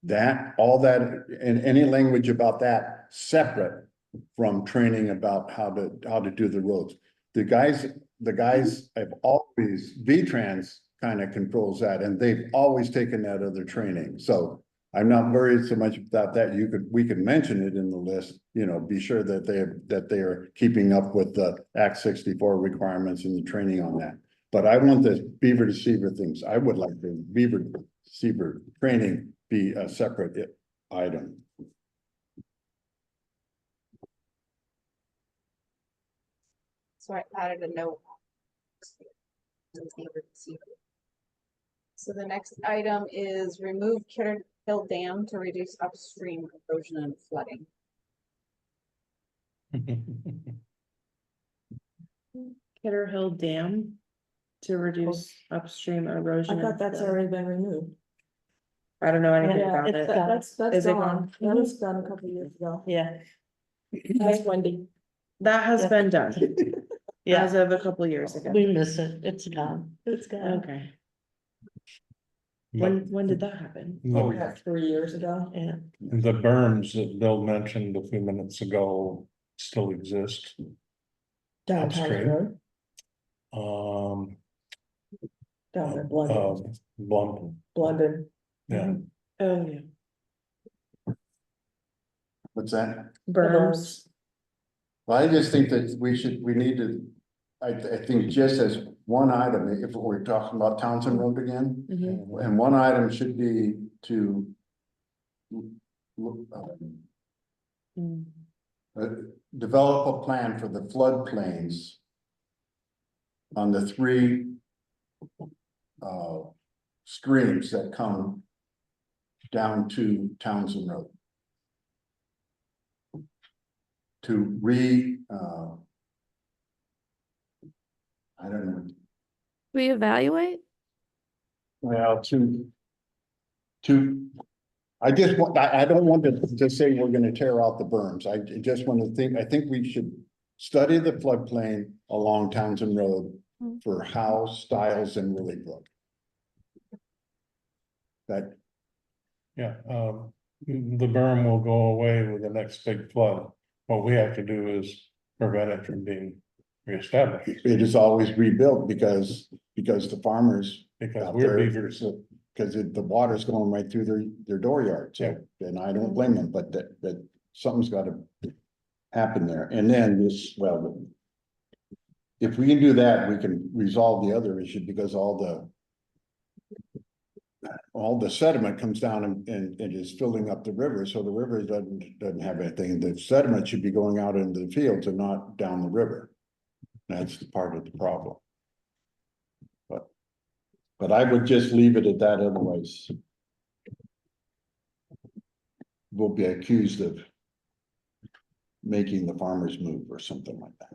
That, all that, and any language about that separate from training about how to do the roads. The guys have always, V-Trans kind of controls that, and they've always taken that other training, so. I'm not worried so much about that. We could mention it in the list, you know, be sure that they are keeping up with the Act 64 requirements and the training on that. But I want the beaver deceiver things. I would like the beaver deceiver training be a separate item. So I added a note. So the next item is remove Kidder Hill Dam to reduce upstream erosion and flooding. Kidder Hill Dam to reduce upstream erosion. I thought and that's flow. already been removed. I don't know anything Yeah, about it's it. done. That's Is it gone. gone? That was done a couple of years ago. Yeah, That's Wendy. That has Yeah. been done yeah, as of a couple years ago. we miss it, it's gone, it's gone, Okay, But when did that happen? Oh, the, yeah, 3 years ago. yeah. the berms that Bill mentioned a few minutes ago still exist. Downtown Upstream. road, Um, down at London, Blunt, yeah, Oh, yeah. What's that? Berms. Well, I just think that we need to, I think just as one item, if we're talking about Townsend Road again, Mhm. and one item should be to Mm. uh, develop a plan for the floodplains on the three streams that come down to Townsend Road. To I don't know, Reevaluate? well, I just want, I don't want to say we're gonna tear out the berms. I just want to think, I think we should study the floodplain along Townsend Road for Howe, Stiles, and Willybrook. That, yeah, the berm will go away with the next big flood. What we have to do is prevent it from being reestablished, it is always rebuilt because the farmers because out we're there, beavers. because the water's going right through their dooryard, so, and I don't blame them, but that something's gotta happen there, and then this, well, if we can do that, we can resolve the other issue, because all the sediment comes down and is filling up the river, so the river doesn't have anything, the sediment should be going out into the fields and not down the river. That's the part of the problem. But I would just leave it at that, otherwise we'll be accused of making the farmers move or something like that.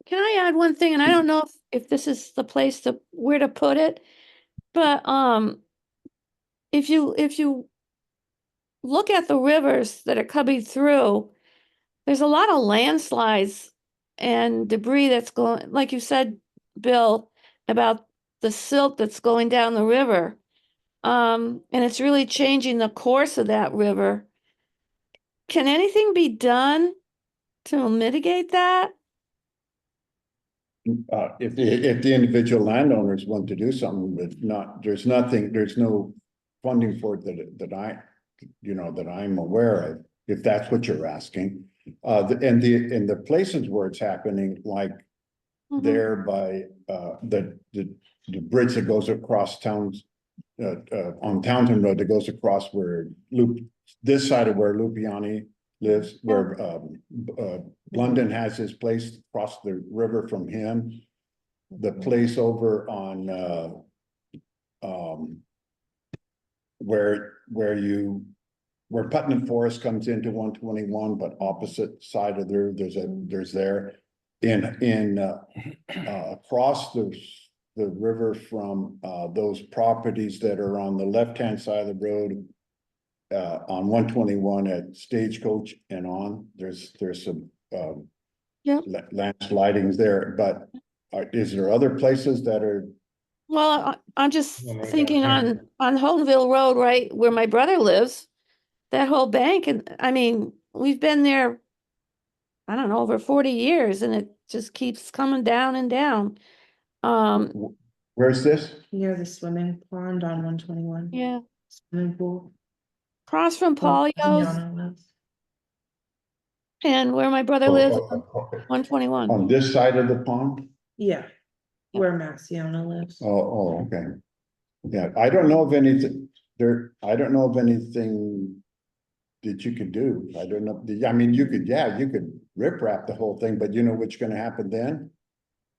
Can I add one thing? And I don't know if this is the place to, where to put it, but, if you look at the rivers that are coming through, there's a lot of landslides and debris that's going, like you said, Bill, about the silt that's going down the river. And it's really changing the course of that river. Can anything be done to mitigate that? If the individual landowners want to do something, but there's no funding for it that I'm aware of, if that's what you're asking. And the places where it's happening, like Mhm. there by, the bridge that goes across towns, on Townsend Road that goes across where this side of where Lupiani lives, where, London has his place across the river from him. The place over on, where Putnam Forest comes into 121, but opposite side of there's there. Across the river from, those properties that are on the left-hand side of the road, on 121 at Stagecoach and on, there's some, Yep. landslidings there, but is there other places that are, Well, I'm just One right down thinking here. on Holmesville Road, right, where my brother lives. That whole bank, and I mean, we've been there, I don't know, over 40 years, and it just keeps coming down and down. where's this? Near the swimming pond on 121. Yeah, Swimming pool. across from Where Polio's Yana lives. and where my brother lives, on 121. On this side of the pond? Yeah, where Massiona lives. Oh, okay. Yeah, I don't know of anything there, I don't know of anything that you could do. I don't know, I mean, you could rip wrap the whole thing, but you know what's gonna happen then?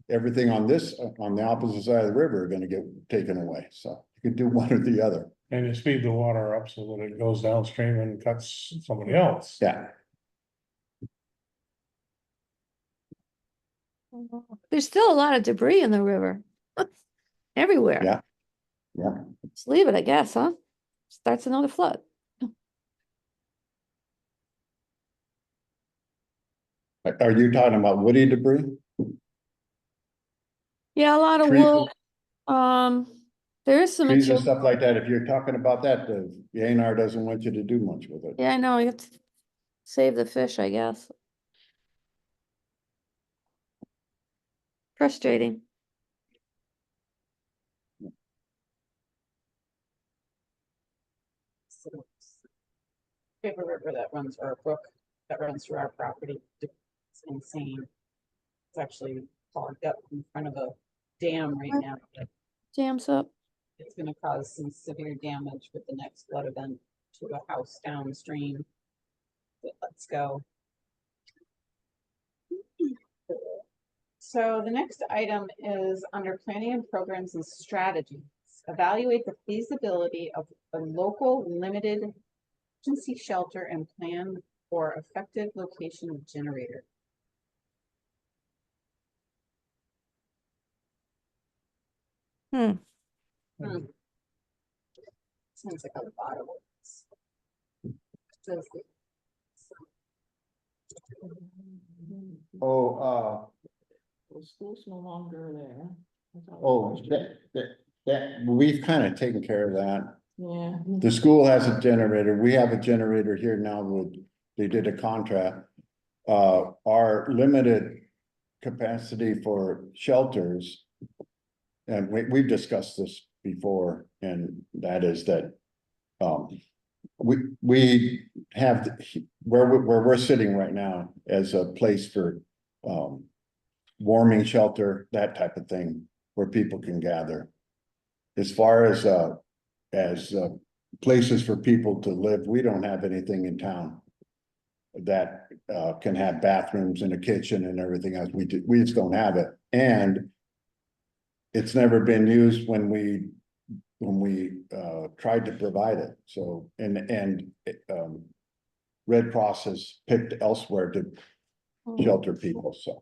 Everything on the opposite side of the river are gonna get taken away, so you could do one or the other. And you speed the water up so that it goes downstream and cuts somebody else. Yeah, There's still a lot of debris in the river. Everywhere. Yeah. yeah. Just leave it, I guess, huh? Starts another flood. Are you talking about woody debris? Yeah, a lot of Trees- wood. There is some Trees and material. stuff like that, if you're talking about that, the A&R doesn't want you to do much with it. Yeah, I know, you have to save the fish, I guess. Frustrating. So, we have a river that runs, or a brook that runs through our property. It's insane. It's actually clogged up in front of a dam right now. Jams up. It's gonna cause some severe damage with the next flood event to a house downstream. But let's go. So the next item is under planning and programs and strategies. Evaluate the feasibility of a local limited emergency shelter and plan for effective location of generator. Hmm. Sounds like a lot of words. Says the- Oh, The school's no longer there. we've kind of taken care of that. Yeah. The school has a generator. We have a generator here now they did a contract. Our limited capacity for shelters. And we've discussed this before, and that is that. We have where we're sitting right now as a place for, warming shelter, that type of thing, where people can gather. As far as places for people to live, we don't have anything in town that can have bathrooms and a kitchen and everything else. We just don't have it, and it's never been used when we tried to provide it. So and Red Cross has picked elsewhere to shelter people. So.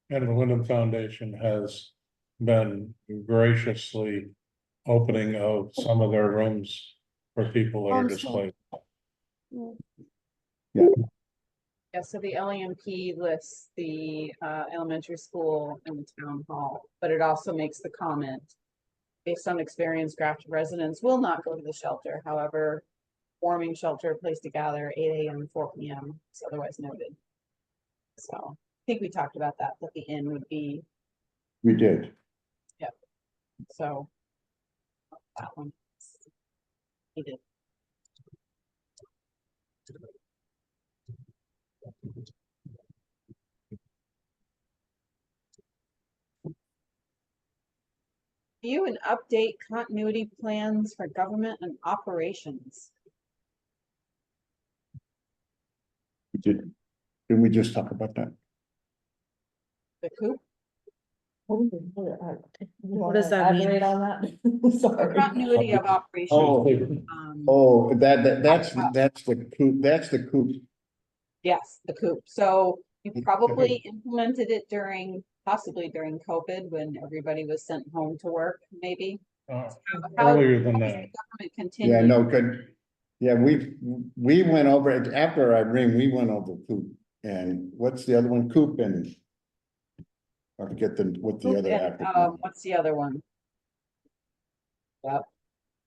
And the Wyndham Foundation has been graciously opening of some of their rooms for people that are Homestead. displaced. Yeah, so the LHMP lists the elementary school and the town hall, but it also makes the comment. Based on experience, Grafton residents will not go to the shelter. However, warming shelter, place to gather, 8 a.m. 4 p.m. is otherwise noted. So I think we talked about that the inn would be, We did. so that one. We did. View and update continuity plans for government and operations. We did. Didn't we just talk about that? The coop, What does that mean? On that? or Sorry. continuity of operations. That's the coop, that's the coop. Yes, the coop. So you probably implemented it possibly during COVID when everybody was sent home to work, maybe. How Earlier than does that. the government continue? Yeah, no, good. Yeah, we went over it after Irene, we went over Coop and what's the other one? Coop and. I forget what the other acronym. What's the other one? Yep.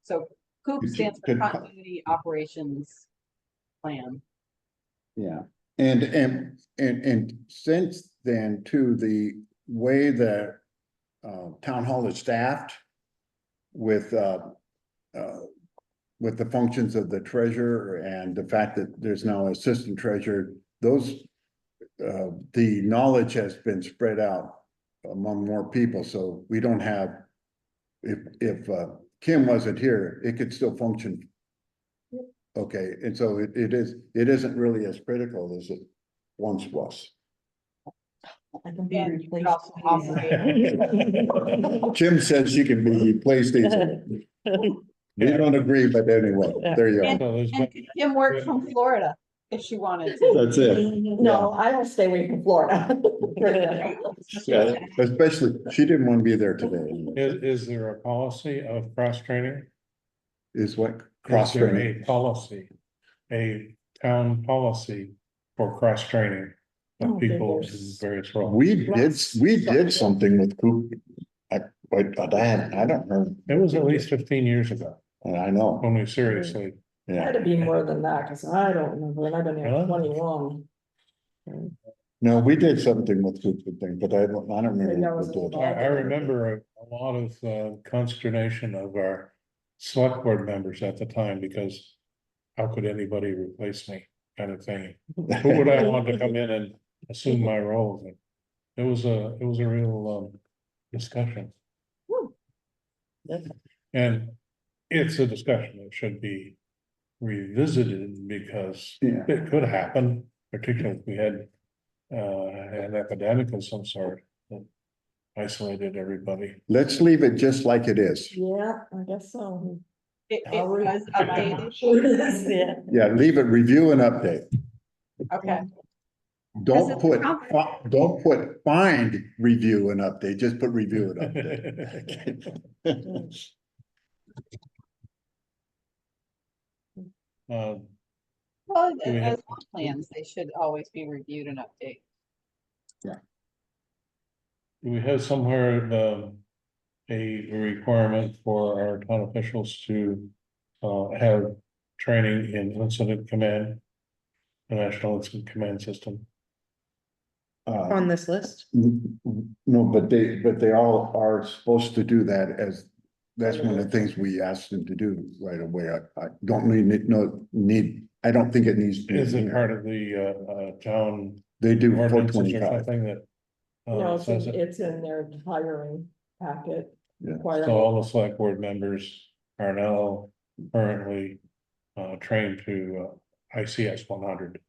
So COOP stands for Continuity Operations Plan. Yeah, and since then, too, the way that town hall is staffed with the functions of the treasurer and the fact that there's now an assistant treasurer, those the knowledge has been spread out among more people, so we don't have, if Kim wasn't here, it could still function. Okay, and so it isn't really as critical as it once was. I can be And you could replaced. also operate. Kim says she can be replaced easily. We don't agree, but anyway, there you And, go. So there's and been- Kim worked from Florida if she wanted to. That's it. No, I don't stay away from Florida. Yeah, especially, she didn't want to be there today. is there a policy of cross-training? Is what Is cross there training? a policy, a town policy for cross-training I of don't think people in there's- various roles? We did something with Coop. I don't remember. It was at least 15 years ago, I know, when we seriously, Had yeah. to be more than that, cause I don't remember, and I've been here Really? 21. No, we did something with Coop thing, but I don't Maybe I remember. wasn't what we did. involved. I remember a lot of consternation of our select board members at the time, because how could anybody replace me, kind of thing. Who would I want to come in and assume my role? And it was a real discussion. And it's a discussion that should be revisited, because Yeah. it could happen, particularly if we had an epidemic of some sort that isolated everybody. Let's leave it just like it is. Yeah, I guess so. It was updated. Yeah. Yeah, leave it, review and update. Okay. Don't Because it's don't put find, review and update, just put review and update. Well, Do we have- as plans, they should always be reviewed and updated. Do we have somewhere a requirement for our town officials to have training in incident command? The National Incident Command System? On this list? No, but they all are supposed to do that, as that's one of the things we asked them to do right away. I don't I don't think it needs. to be Is in it here. part of the town They do four ordinances or 25. something that No, says it? it's in their hiring packet. Yeah. So all the select board members are now currently trained to ICS 100.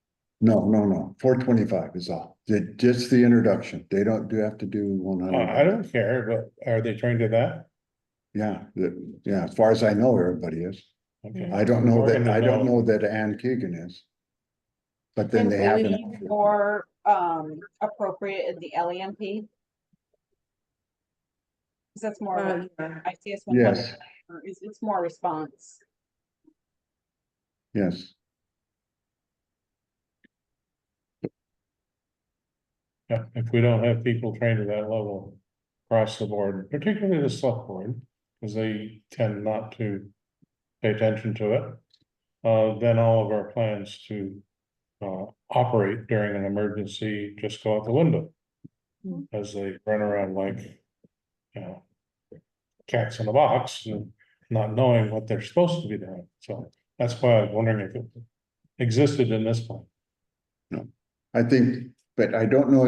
No, 425 is all. Just the introduction. They don't have to do 100. I don't care, but are they trained to that? Yeah, yeah, as far as I know, everybody is. Okay. I don't know Important to that, I don't know that Ann Keegan is. But then And they will haven't. it be more appropriate in the LEMP? Cause that's more of a Yeah. ICS 100, Yes, or it's more response. yes. Yeah, if we don't have people trained at that level across the board, particularly the select board, because they tend not to pay attention to it. Then all of our plans to operate during an emergency just go out the window. As they run around like, you know, cats in a box and not knowing what they're supposed to be doing. So that's why I was wondering if it existed in this plan. I think, but I don't know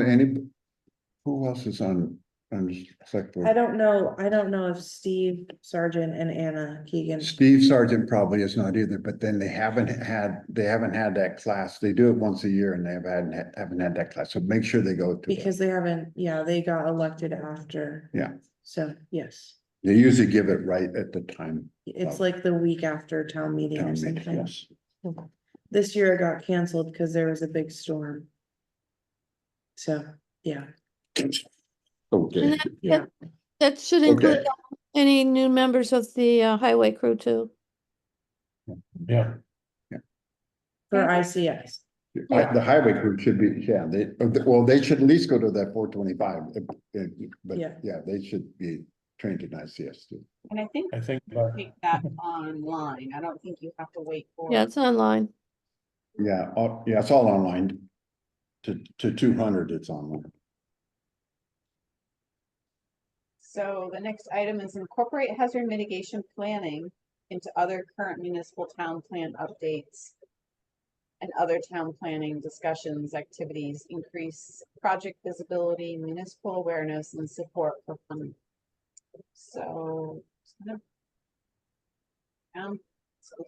who else is on the select I board? don't know if Steve Sargent and Anna Keegan, Steve Sargent probably is not either, but then they haven't had that class. They do it once a year and they haven't had that class. So make sure they go to that. because they haven't, yeah, they got elected after. Yeah. So, yes, They usually give it right at the time. it's like the week after town meeting or Town meeting, something. yes. This year it got canceled because there was a big storm. So, yeah, Okay, yeah. That should include okay. any new members of the highway crew too. Yeah, for ICS. The highway crew should be, yeah, they should at least go to that 425. But Yeah. yeah, they should be trained in ICS too. And I think I think, take that online. I don't think you have to wait for. Yeah, it's online. Yeah, yeah, it's all online. To 200, it's online. So the next item is incorporate hazard mitigation planning into other current municipal town plan updates and other town planning discussions, activities, increase project visibility, municipal awareness, and support for funding. So, so the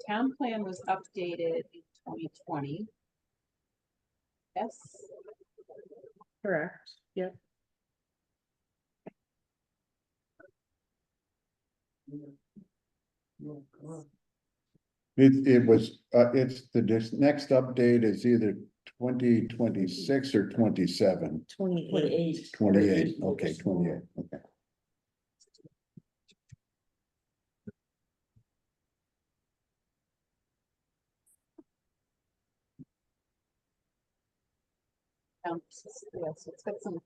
town plan was updated in 2020. Yes. Correct, yeah. It was, it's next update is either 2026 or 27. 28. 28, okay, 28, okay. Yes, it's got some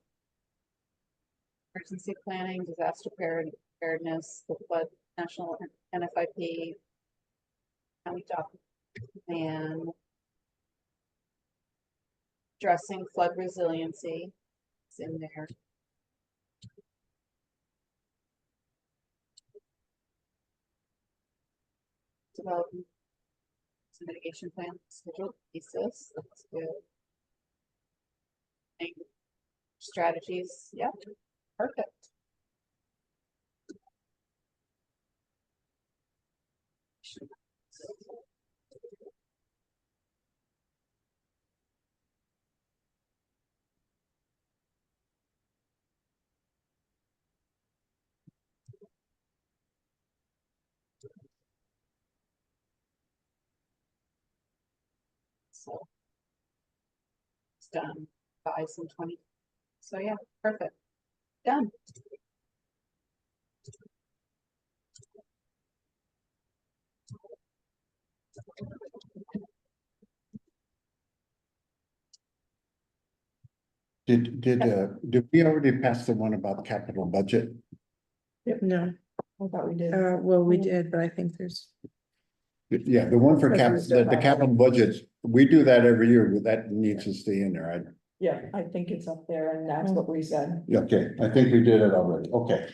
emergency planning, disaster preparedness, the flood, national NFIP, county document plan, addressing flood resiliency, it's in there. Developing some mitigation plan, scheduled basis, that's good. And strategies, yep, perfect. So it's done by some 20. So yeah, perfect. Done. Did we already pass the one about capital budget? No, I thought we did. well, we did, but I think there's, Yeah, the one for the capital budgets, we do that every year, but that needs to stay in there, right? Yeah, I think it's up there and that's what we said. Yeah, okay, I think we did it already, okay.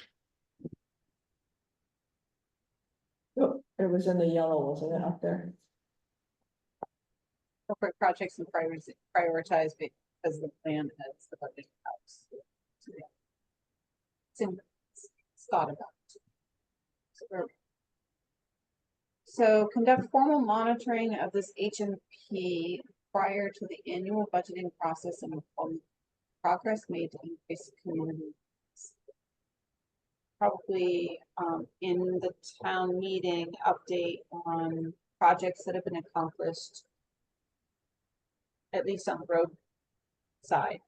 Oh, it was in the yellow, wasn't it, up there? Corporate projects and prioritize because the plan has the budget house. It's thought about. So conduct formal monitoring of this HMP prior to the annual budgeting process and progress made to increase community. Probably in the town meeting update on projects that have been accomplished, at least on the road side.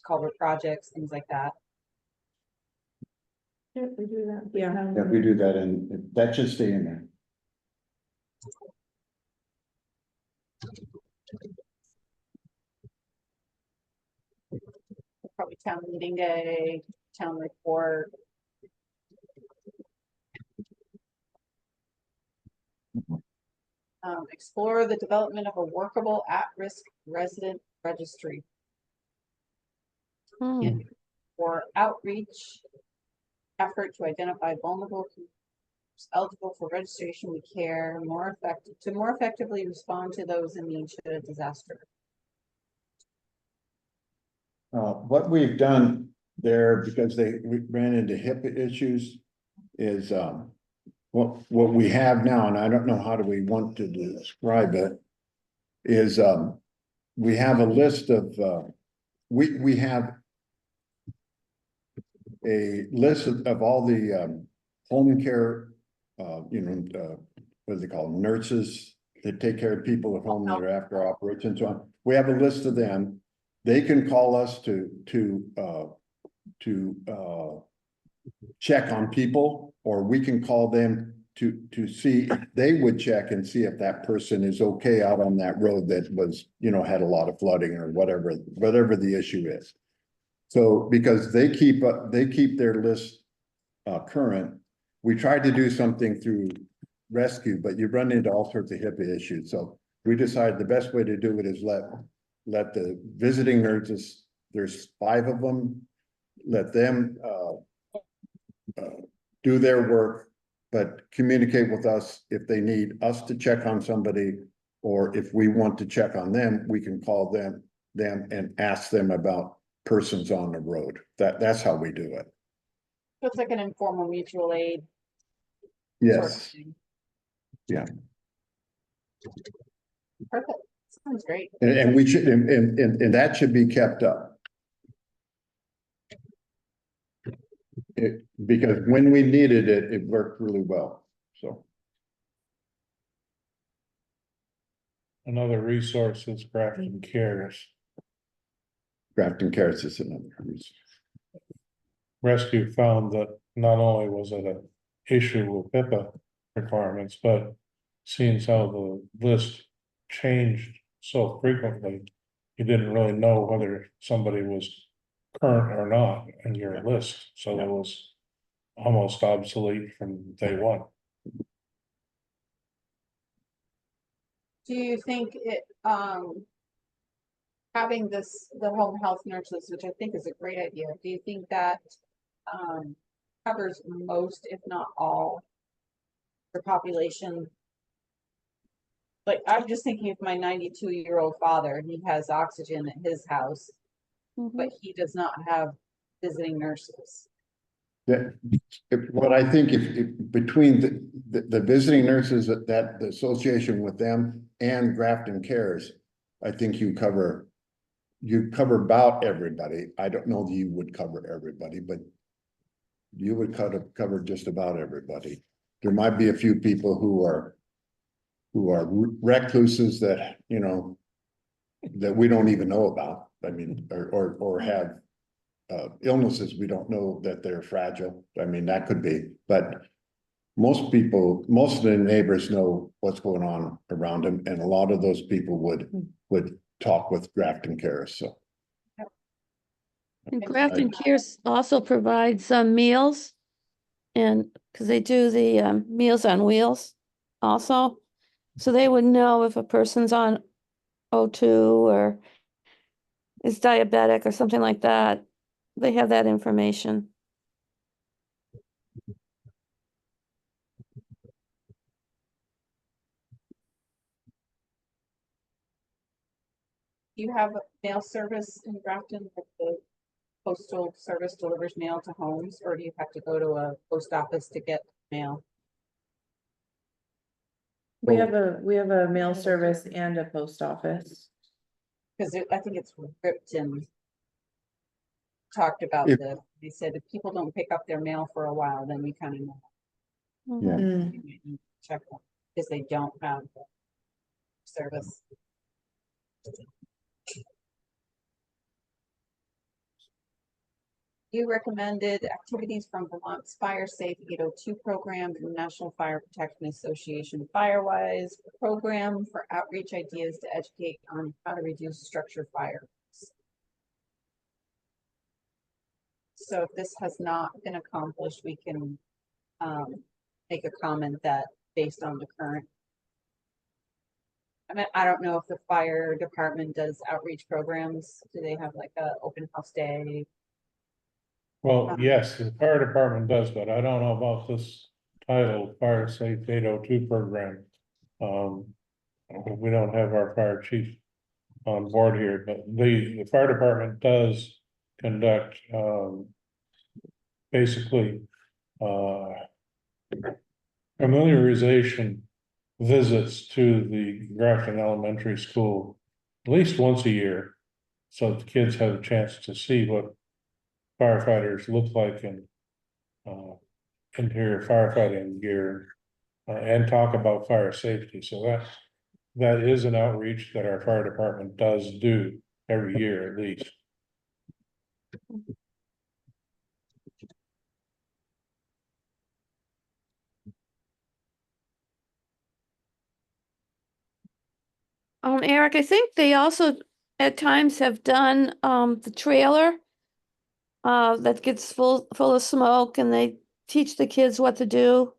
Culvert projects, things like that. Yeah, we do that. Yeah. Yeah, we do that and that should stay in there. Probably town meeting day, town report. Explore the development of a workable at-risk resident registry. Hmm. For outreach effort to identify vulnerable communities eligible for registration with care, more effectively respond to those in need should a disaster. What we've done there, because we ran into hip issues, is what we have now, and I don't know how do we want to describe it, is we have a list of we have a list of all the home care, what do they call them? Nurses that take care of people at home that are after operations and so on. We have a list of them. They can call us to check on people, or we can call them to see, if they would check and see if that person is okay out on that road that was, you know, had a lot of flooding or whatever the issue is. So, because they keep their list current. We tried to do something through rescue, but you run into all sorts of HIPAA issues, so we decided the best way to do it is let the visiting nurses, there's 5 of them, let them do their work, but communicate with us if they need us to check on somebody, or if we want to check on them, we can call them and ask them about persons on the road. That's how we do it. So it's like an informal mutual aid sort of Yes, thing. yeah. Perfect. Sounds great. And we should, and that should be kept up. Because when we needed it, it worked really well, so. Another resource is Grafton Cares. Grafton Cares is another reason. Rescue found that not only was it an issue with HIPAA requirements, but seeing how the list changed so frequently, you didn't really know whether somebody was current or not in your list, so it was almost obsolete from day one. Do you think it, having the home health nurses, which I think is a great idea, do you think that, covers most, if not all, the population? Like, I'm just thinking of my 92-year-old father, he has oxygen at his house, but he does not have visiting nurses. What I think if between the visiting nurses that the association with them and Grafton Cares, I think you cover about everybody. I don't know that you would cover everybody, but you would cover just about everybody. There might be a few people who are recluses that, you know, that we don't even know about. I mean, or have illnesses, we don't know that they're fragile. I mean, that could be, but most of the neighbors know what's going on around them, and a lot of those people would talk with Grafton Cares, so. And Grafton Cares also provides some meals. And, because they do the Meals on Wheels also. So they would know if a person's on O2 or is diabetic or something like that. They have that information. Do you have mail service in Grafton, like the postal service delivers mail to homes, or do you have to go to a post office to get mail? We have a mail service and a post office. Because I think it's ripped and talked about If- they said if people don't pick up their mail for a while, then we kind of know. Yeah. Mm. You might need to check them, because they don't have the service. You recommended activities from Vermont's Fire Safe 802 program and National Fire Protection Association Firewise program for outreach ideas to educate on how to reduce structure fires. So if this has not been accomplished, we can make a comment that based on the current. I mean, I don't know if the fire department does outreach programs. Do they have like a open house day? Well, yes, the fire department does, but I don't know about this title, Fire Safe 802 program. We don't have our fire chief on board here, but the fire department does conduct, basically, familiarization visits to the Grafton Elementary School at least once a year. So the kids have a chance to see what firefighters look like in interior firefighting gear, and talk about fire safety. So that is an outreach that our fire department does do every year at least. Eric, I think they also at times have done, the trailer. That gets full of smoke and they teach the kids what to do.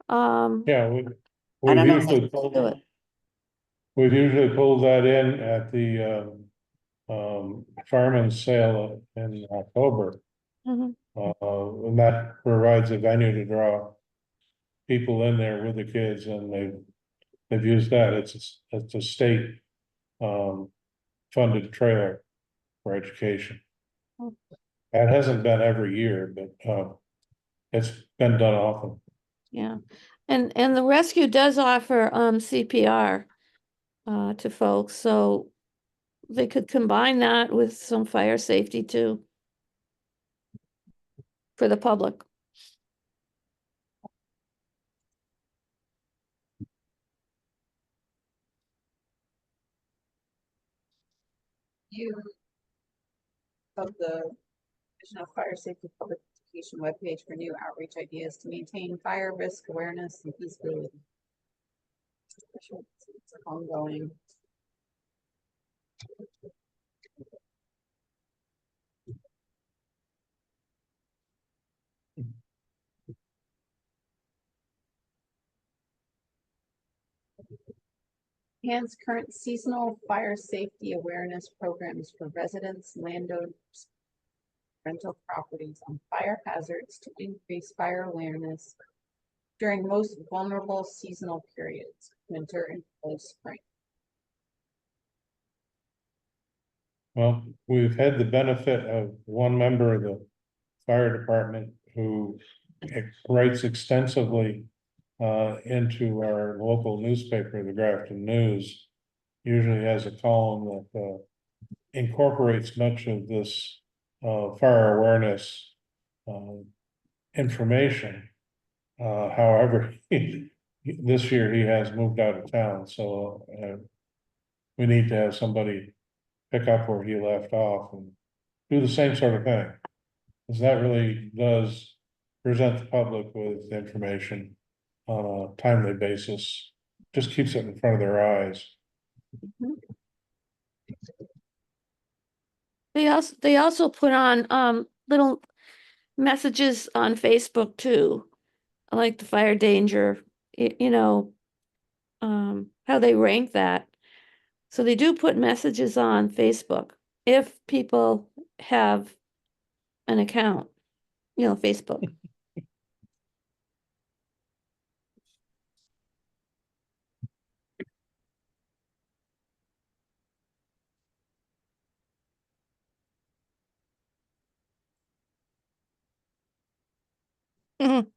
Yeah, I we've don't know if usually they pulled, do it. we've usually pulled that in at the, fireman's sale in October. Mhm. And that provides a venue to draw people in there with the kids, and they've used that. It's a state, funded trailer for education. Oh. That hasn't been every year, but, it's been done often. Yeah, and the rescue does offer CPR to folks, so they could combine that with some fire safety too. For the public. You of the Division of Fire Safety Public Education webpage for new outreach ideas to maintain fire risk awareness and feasibility. It's ongoing. Enhance current seasonal fire safety awareness programs for residents, landowners, rental properties on fire hazards to increase fire awareness during most vulnerable seasonal periods, winter and early spring. Well, we've had the benefit of one member of the fire department who writes extensively into our local newspaper, the Grafton News. Usually has a column that incorporates much of this fire awareness information. However, this year he has moved out of town, so we need to have somebody pick up where he left off and do the same sort of thing. Because that really does present the public with information on a timely basis, just keeps it in front of their eyes. They also put on little messages on Facebook too, like the fire danger, you know, how they rank that. So they do put messages on Facebook if people have an account, Facebook. Mhm.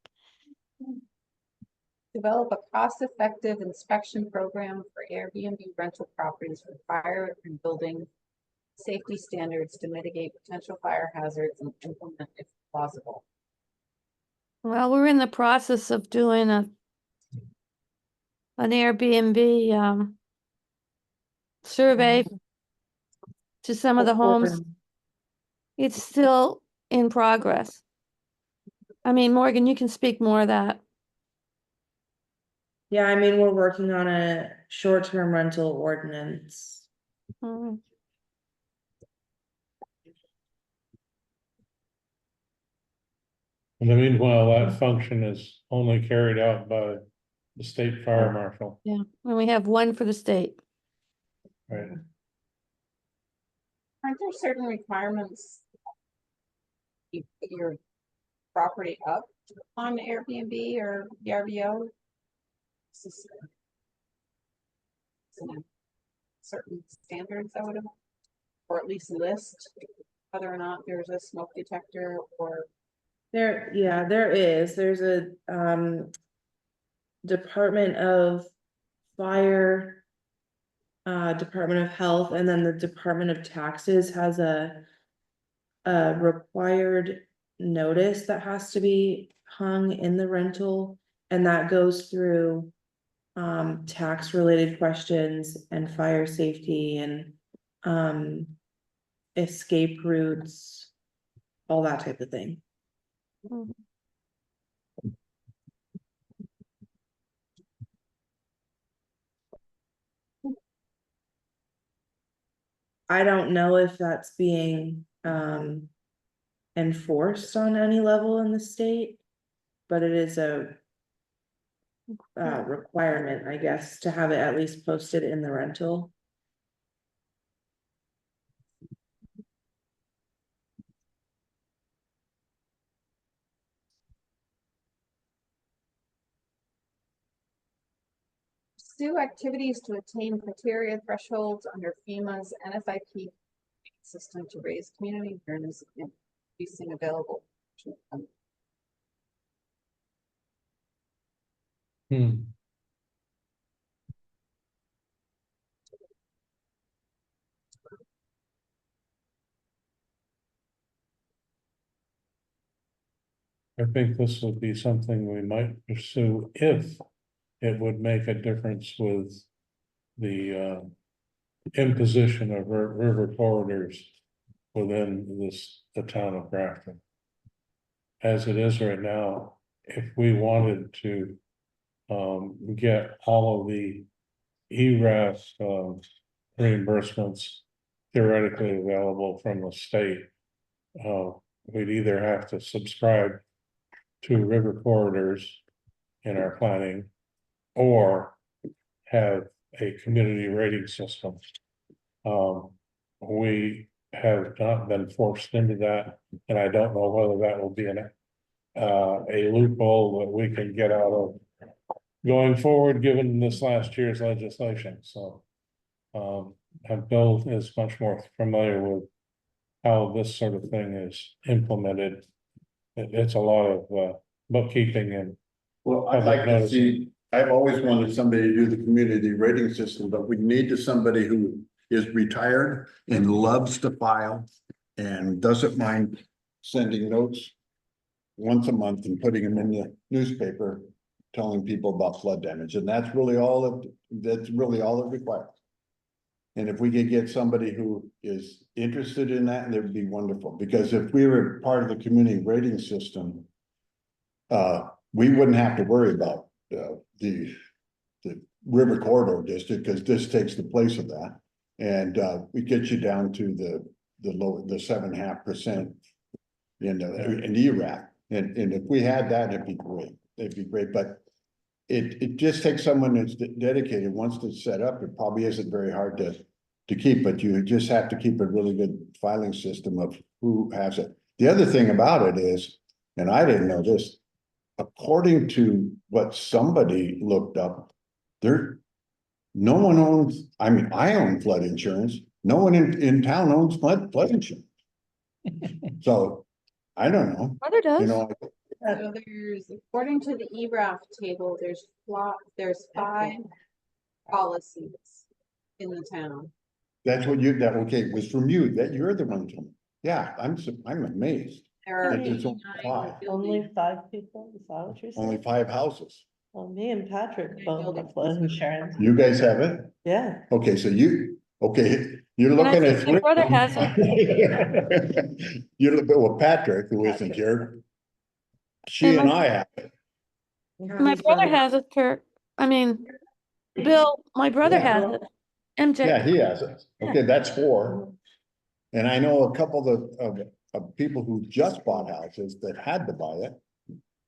Develop a cost-effective inspection program for Airbnb rental properties for fire and building safety standards to mitigate potential fire hazards and implement if plausible. Well, we're in the process of doing an Airbnb survey to some of the homes. It's still in progress. I mean, Morgan, you can speak more of that. Yeah, I mean, we're working on a short-term rental ordinance. Mm. In the meanwhile, that function is only carried out by the state fire marshal. Yeah, and we have one for the state. Right. Aren't there certain requirements? You put your property up on Airbnb or VRBO? Certain standards I would have, or at least list whether or not there's a smoke detector or. There is, there's a, Department of Fire. Department of Health, and then the Department of Taxes has a required notice that has to be hung in the rental, and that goes through. Tax related questions and fire safety and, escape routes. All that type of thing. Mhm. I don't know if that's being, enforced on any level in the state. But it is a requirement, I guess, to have it at least posted in the rental. Pursue activities to attain criteria thresholds under FEMA's NFIP system to raise community awareness and increasing available. Hmm. I think this would be something we might pursue if it would make a difference with the imposition of river corridors within the town of Grafton. As it is right now, if we wanted to get all of the ERAF reimbursements theoretically available from the state, we'd either have to subscribe to river corridors in our planning or have a community rating system. We have not been forced into that, and I don't know whether that will be a loophole that we can get out of going forward, given this last year's legislation, so. And Bill is much more familiar with how this sort of thing is implemented. It's a lot of bookkeeping and. Well, I'd like to see, I've always wanted somebody to do the community rating system, but we need somebody who is retired and loves to file and doesn't mind sending notes once a month and putting them in the newspaper, telling people about flood damage. And that's really all it requires. And if we could get somebody who is interested in that, that would be wonderful, because if we were part of the community rating system, we wouldn't have to worry about the river corridor district, because this takes the place of that. And we get you down to the 7.5% in ERAC. And if we had that, it'd be great. It'd be great, but it just takes someone that's dedicated. Once it's set up, it probably isn't very hard to keep, but you just have to keep a really good filing system of who has it. The other thing about it is, and I didn't know this, according to what somebody looked up, no one owns, I mean, I own flood insurance. No one in town owns flood insurance. So I don't know, Mother you does. know, So there's, according to the ERAF table, there's 5 policies in the town. that's what okay, it was from you, that you're the one to me. Yeah, I'm amazed. There are But there's only 89 5. Only buildings. 5 people, is that what you're Only saying? 5 houses. Well, me and Patrick Nine both buildings. have flood insurance, You guys have it? yeah. Okay, so you're And I looking at think my brother has You're looking, well, Patrick, who isn't here. She And and my- I have it. My brother has it, Kurt. I mean, Bill, my brother Yeah. has it. MJ. Yeah, he has it. Okay, that's 4. And I know a couple of people who just bought houses that had to buy it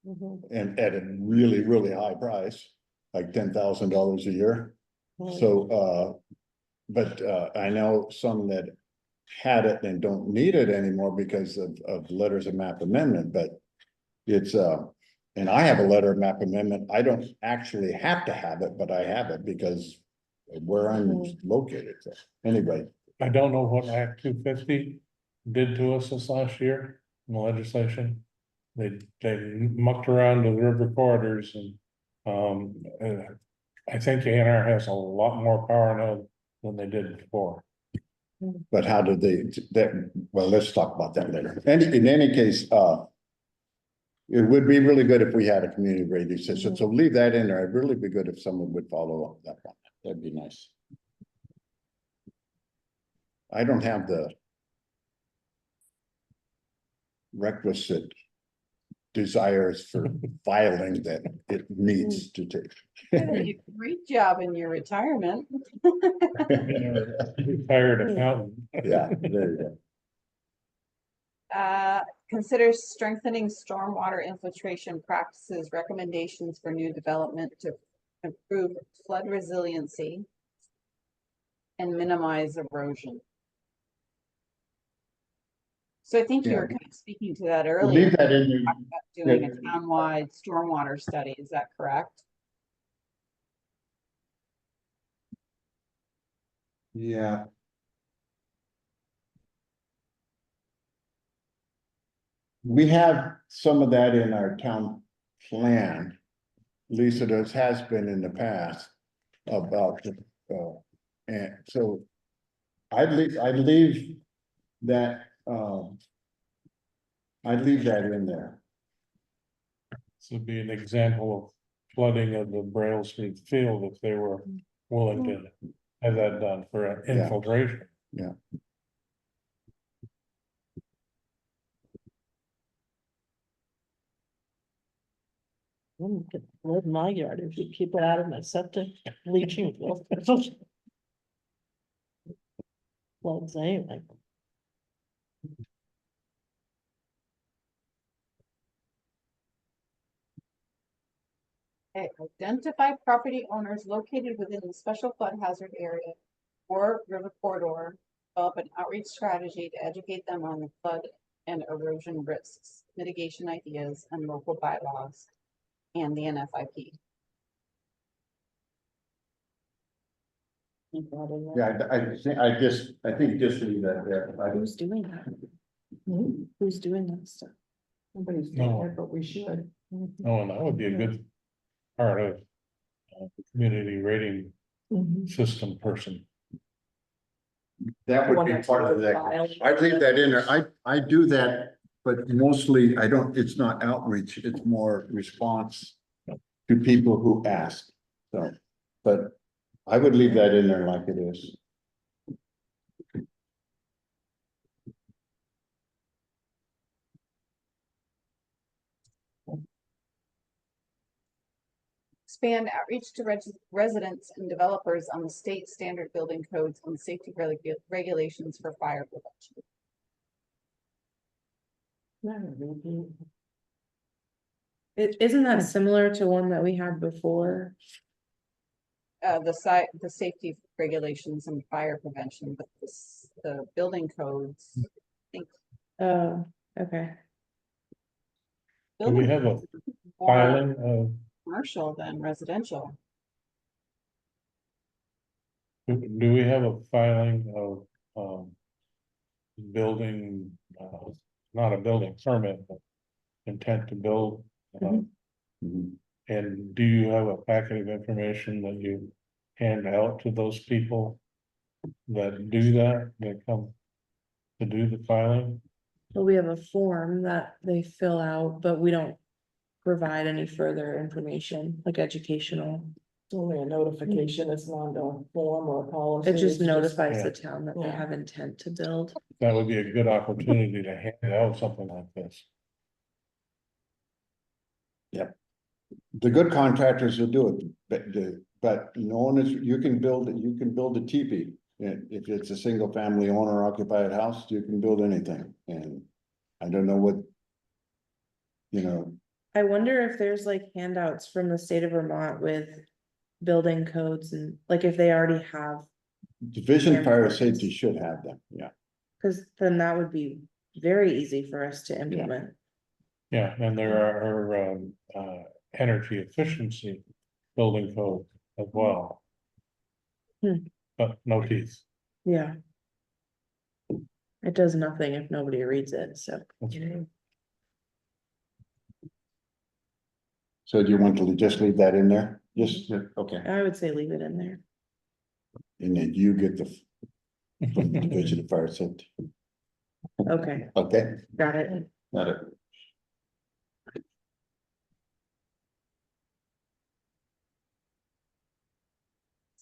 Mhm. and at a really, really high price, like $10,000 a year. Mhm. So, but I know some that had it and don't need it anymore because of letters of map amendment, but it's, and I have a letter of map amendment. I don't actually have to have it, but I have it because of where I'm located. So anyway, I don't know what Act 250 did to us this last year in the legislation. They mucked around with river corridors and, I think A&R has a lot more power now than they did before. but how did well, let's talk about that later. In any case, it would be really good if we had a community radio system, so leave that in there. It'd really be good if someone would follow up that one. That'd be nice. I don't have the requisite desires for filing that it needs to take. You did a great job in your retirement. Retired accountant. Yeah, there you go. Consider strengthening stormwater infiltration practices, recommendations for new development to improve flood resiliency and minimize erosion. So I think you were Yeah. kind of speaking to that earlier. Leave that in there. About doing a townwide stormwater study, is that correct? Yeah. We have some of that in our town plan. Lisa, there has been in the past about, and so I'd leave that, I'd leave that in there. This would be an example of flooding of the Braille Street field if they were willing to have that done for an Yeah. infiltration. Yeah. Could live in my yard if you keep it out of my septic leaching field. Floods anyway. Okay, identify property owners located within the special flood hazard area or river corridor. Develop an outreach strategy to educate them on the flood and erosion risks, mitigation ideas, and local bylaws, and the NFIP. Yeah, I think just leave that there. Who's doing that? Who's doing that stuff? Nobody's No. doing it, but we should. Oh, and that would be a good part of the community rating Mhm. system person. That would be part of that. I'd leave that in there. I do that, but mostly I don't, it's not outreach, it's more response to people who ask. So, but I would leave that in there like it is. Expand outreach to residents and developers on the state standard building codes and safety regulations for fire prevention. Isn't that similar to one that we had before? The safety regulations and fire prevention, but the building codes, I think. Oh, okay. Do we building have a codes are more filing of, commercial than residential. do we have a filing of, building, not a building permit, but intent to build? Mhm. And do you have a packet of information that you hand out to those people that do that, that come to do the filing? Well, we have a form that they fill out, but we don't provide any further information, like educational. It's only a notification, it's not a form or a policy. It just it's notifies yeah. the town that they Yeah. have intent to build. That would be a good opportunity to hand out something like this. The good contractors will do it, but no one is, you can build a teepee. And if it's a single family owner occupied house, you can build anything, and I don't know what. You know, I wonder if there's like handouts from the state of Vermont with building codes and like if they already have, Division Fire Safety should have them, yeah. cause then that would be very easy for us to implement. Yeah, and there are, energy efficiency building code as well. Hmm. But no teeth. Yeah. It does nothing if nobody reads it, so. That's- So do you want to just leave that in there? Just, okay, I would say leave it in there. and then you get from the Division of Fire Safety, Okay, okay, got it. got it.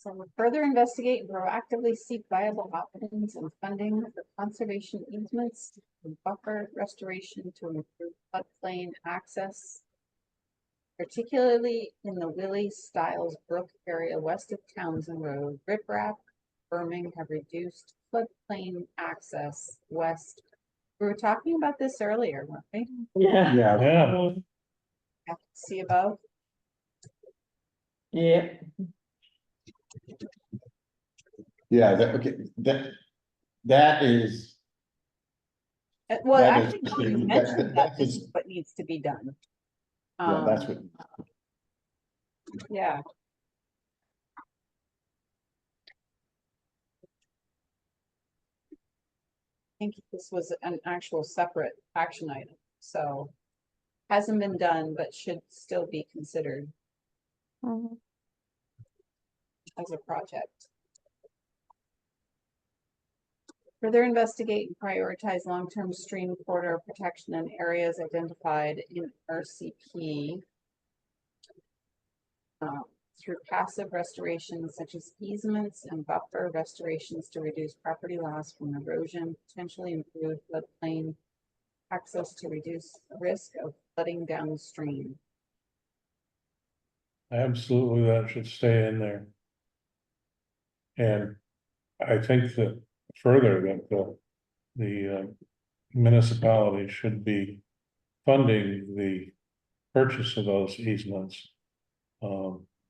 So further investigate and proactively seek viable options and funding for conservation easements and buffer restoration to improve floodplain access. Particularly in the Willie Stiles Brook area west of Townsend Road, riprap, berming have reduced floodplain access west. We were talking about this earlier, weren't we? Yeah. Yeah, See above? Yeah, Yeah, that, okay, that is, Well, That is- actually, no, that- you that- mentioned that that this is- is what needs to be done. yeah, that's what, Yeah. I think this was an actual separate action item, so hasn't been done, but should still be considered Mhm. as a project. Further investigate and prioritize long-term stream corridor protection in areas identified in RCP. Through passive restorations such as easements and buffer restorations to reduce property loss from erosion, potentially improve floodplain access to reduce risk of flooding downstream. absolutely, that should stay in there. And I think that further that the municipality should be funding the purchase of those easements.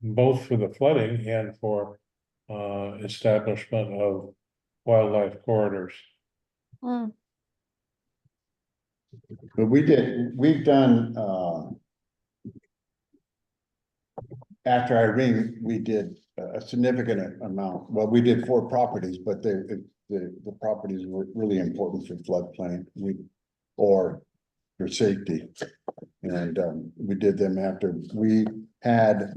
Both for the flooding and for establishment of wildlife corridors. Mm. but we've done, after Irene, we did a significant amount, well, we did 4 properties, but the properties were really important for floodplain, or for safety. And, we did them after we had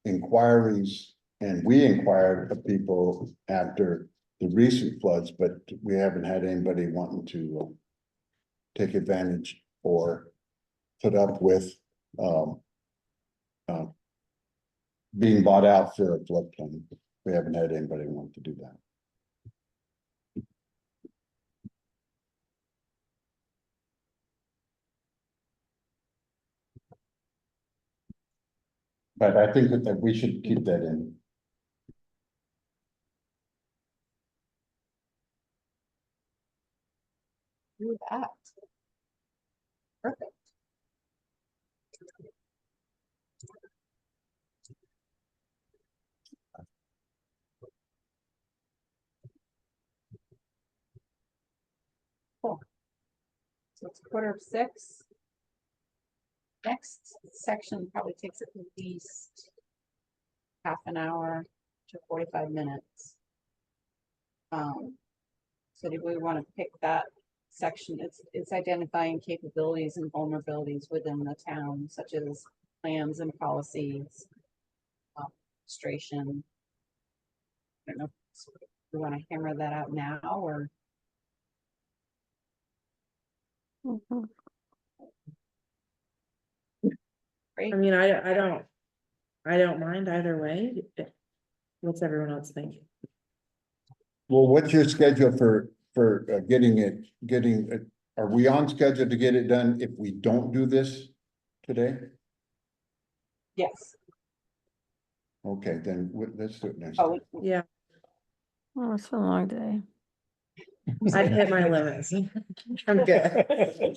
inquiries, and we inquired of people after the recent floods, but we haven't had anybody wanting to take advantage or put up with, being bought out for a floodplain. We haven't had anybody want to do that. But I think that we should keep that in. Do that. Perfect. Cool. So it's 5:45. Next section probably takes at least half an hour to 45 minutes. So do we want to pick that section? It's identifying capabilities and vulnerabilities within the town, such as plans and policies, administration. I don't know if we want to hammer that out now or. Mhm. I mean, I don't mind either way. What's everyone else think? Well, what's your schedule for are we on schedule to get it done if we don't do this today? Yes. Okay, then let's do it next Oh, time. Yeah, Oh, it's been a long day. I've hit my limits. I'm good.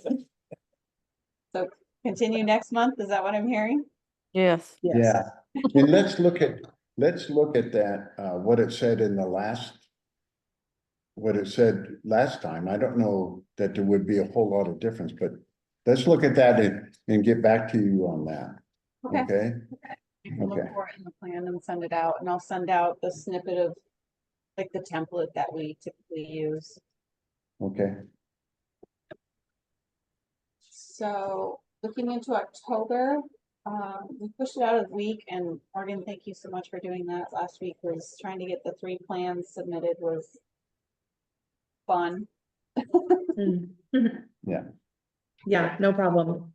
so continue next month. Is that what I'm hearing? Yes. Yes. Yeah, and let's look at that, what it said in the last. What it said last time. I don't know that there would be a whole lot of difference, but let's look at that and get back to you on that. Okay. Okay, You can look Okay. for it in the plan and send it out, and I'll send out the snippet of like the template that we typically use. okay. So looking into October, we pushed it out a week, and Morgan, thank you so much for doing that. Last week was trying to get the 3 plans submitted was fun. Mm. Yeah. Yeah, no problem.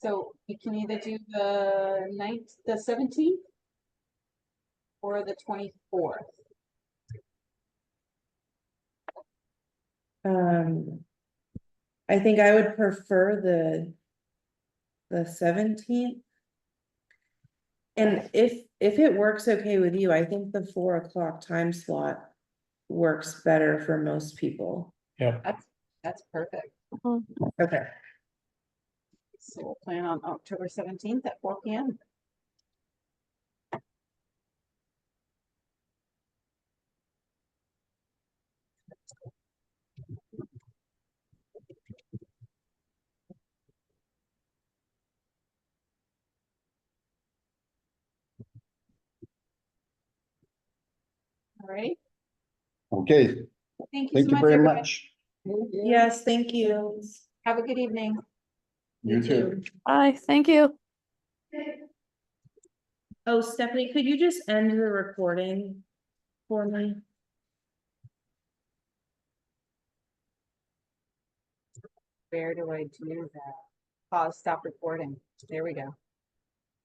So we can either do the 17th. or the 24th? I think I would prefer the 17th. And if it works okay with you, I think the 4 o'clock time slot works better for most people. Yep, That's perfect. Okay. So we'll plan on October 17th at 4 p.m. All right. Okay, Thank you thank so you much, very everybody. much. Yes, thank you. Have a good evening. You too. Bye, thank you. Oh, Stephanie, could you just end the recording for me? Where do I do that? Pause, stop recording. There we go.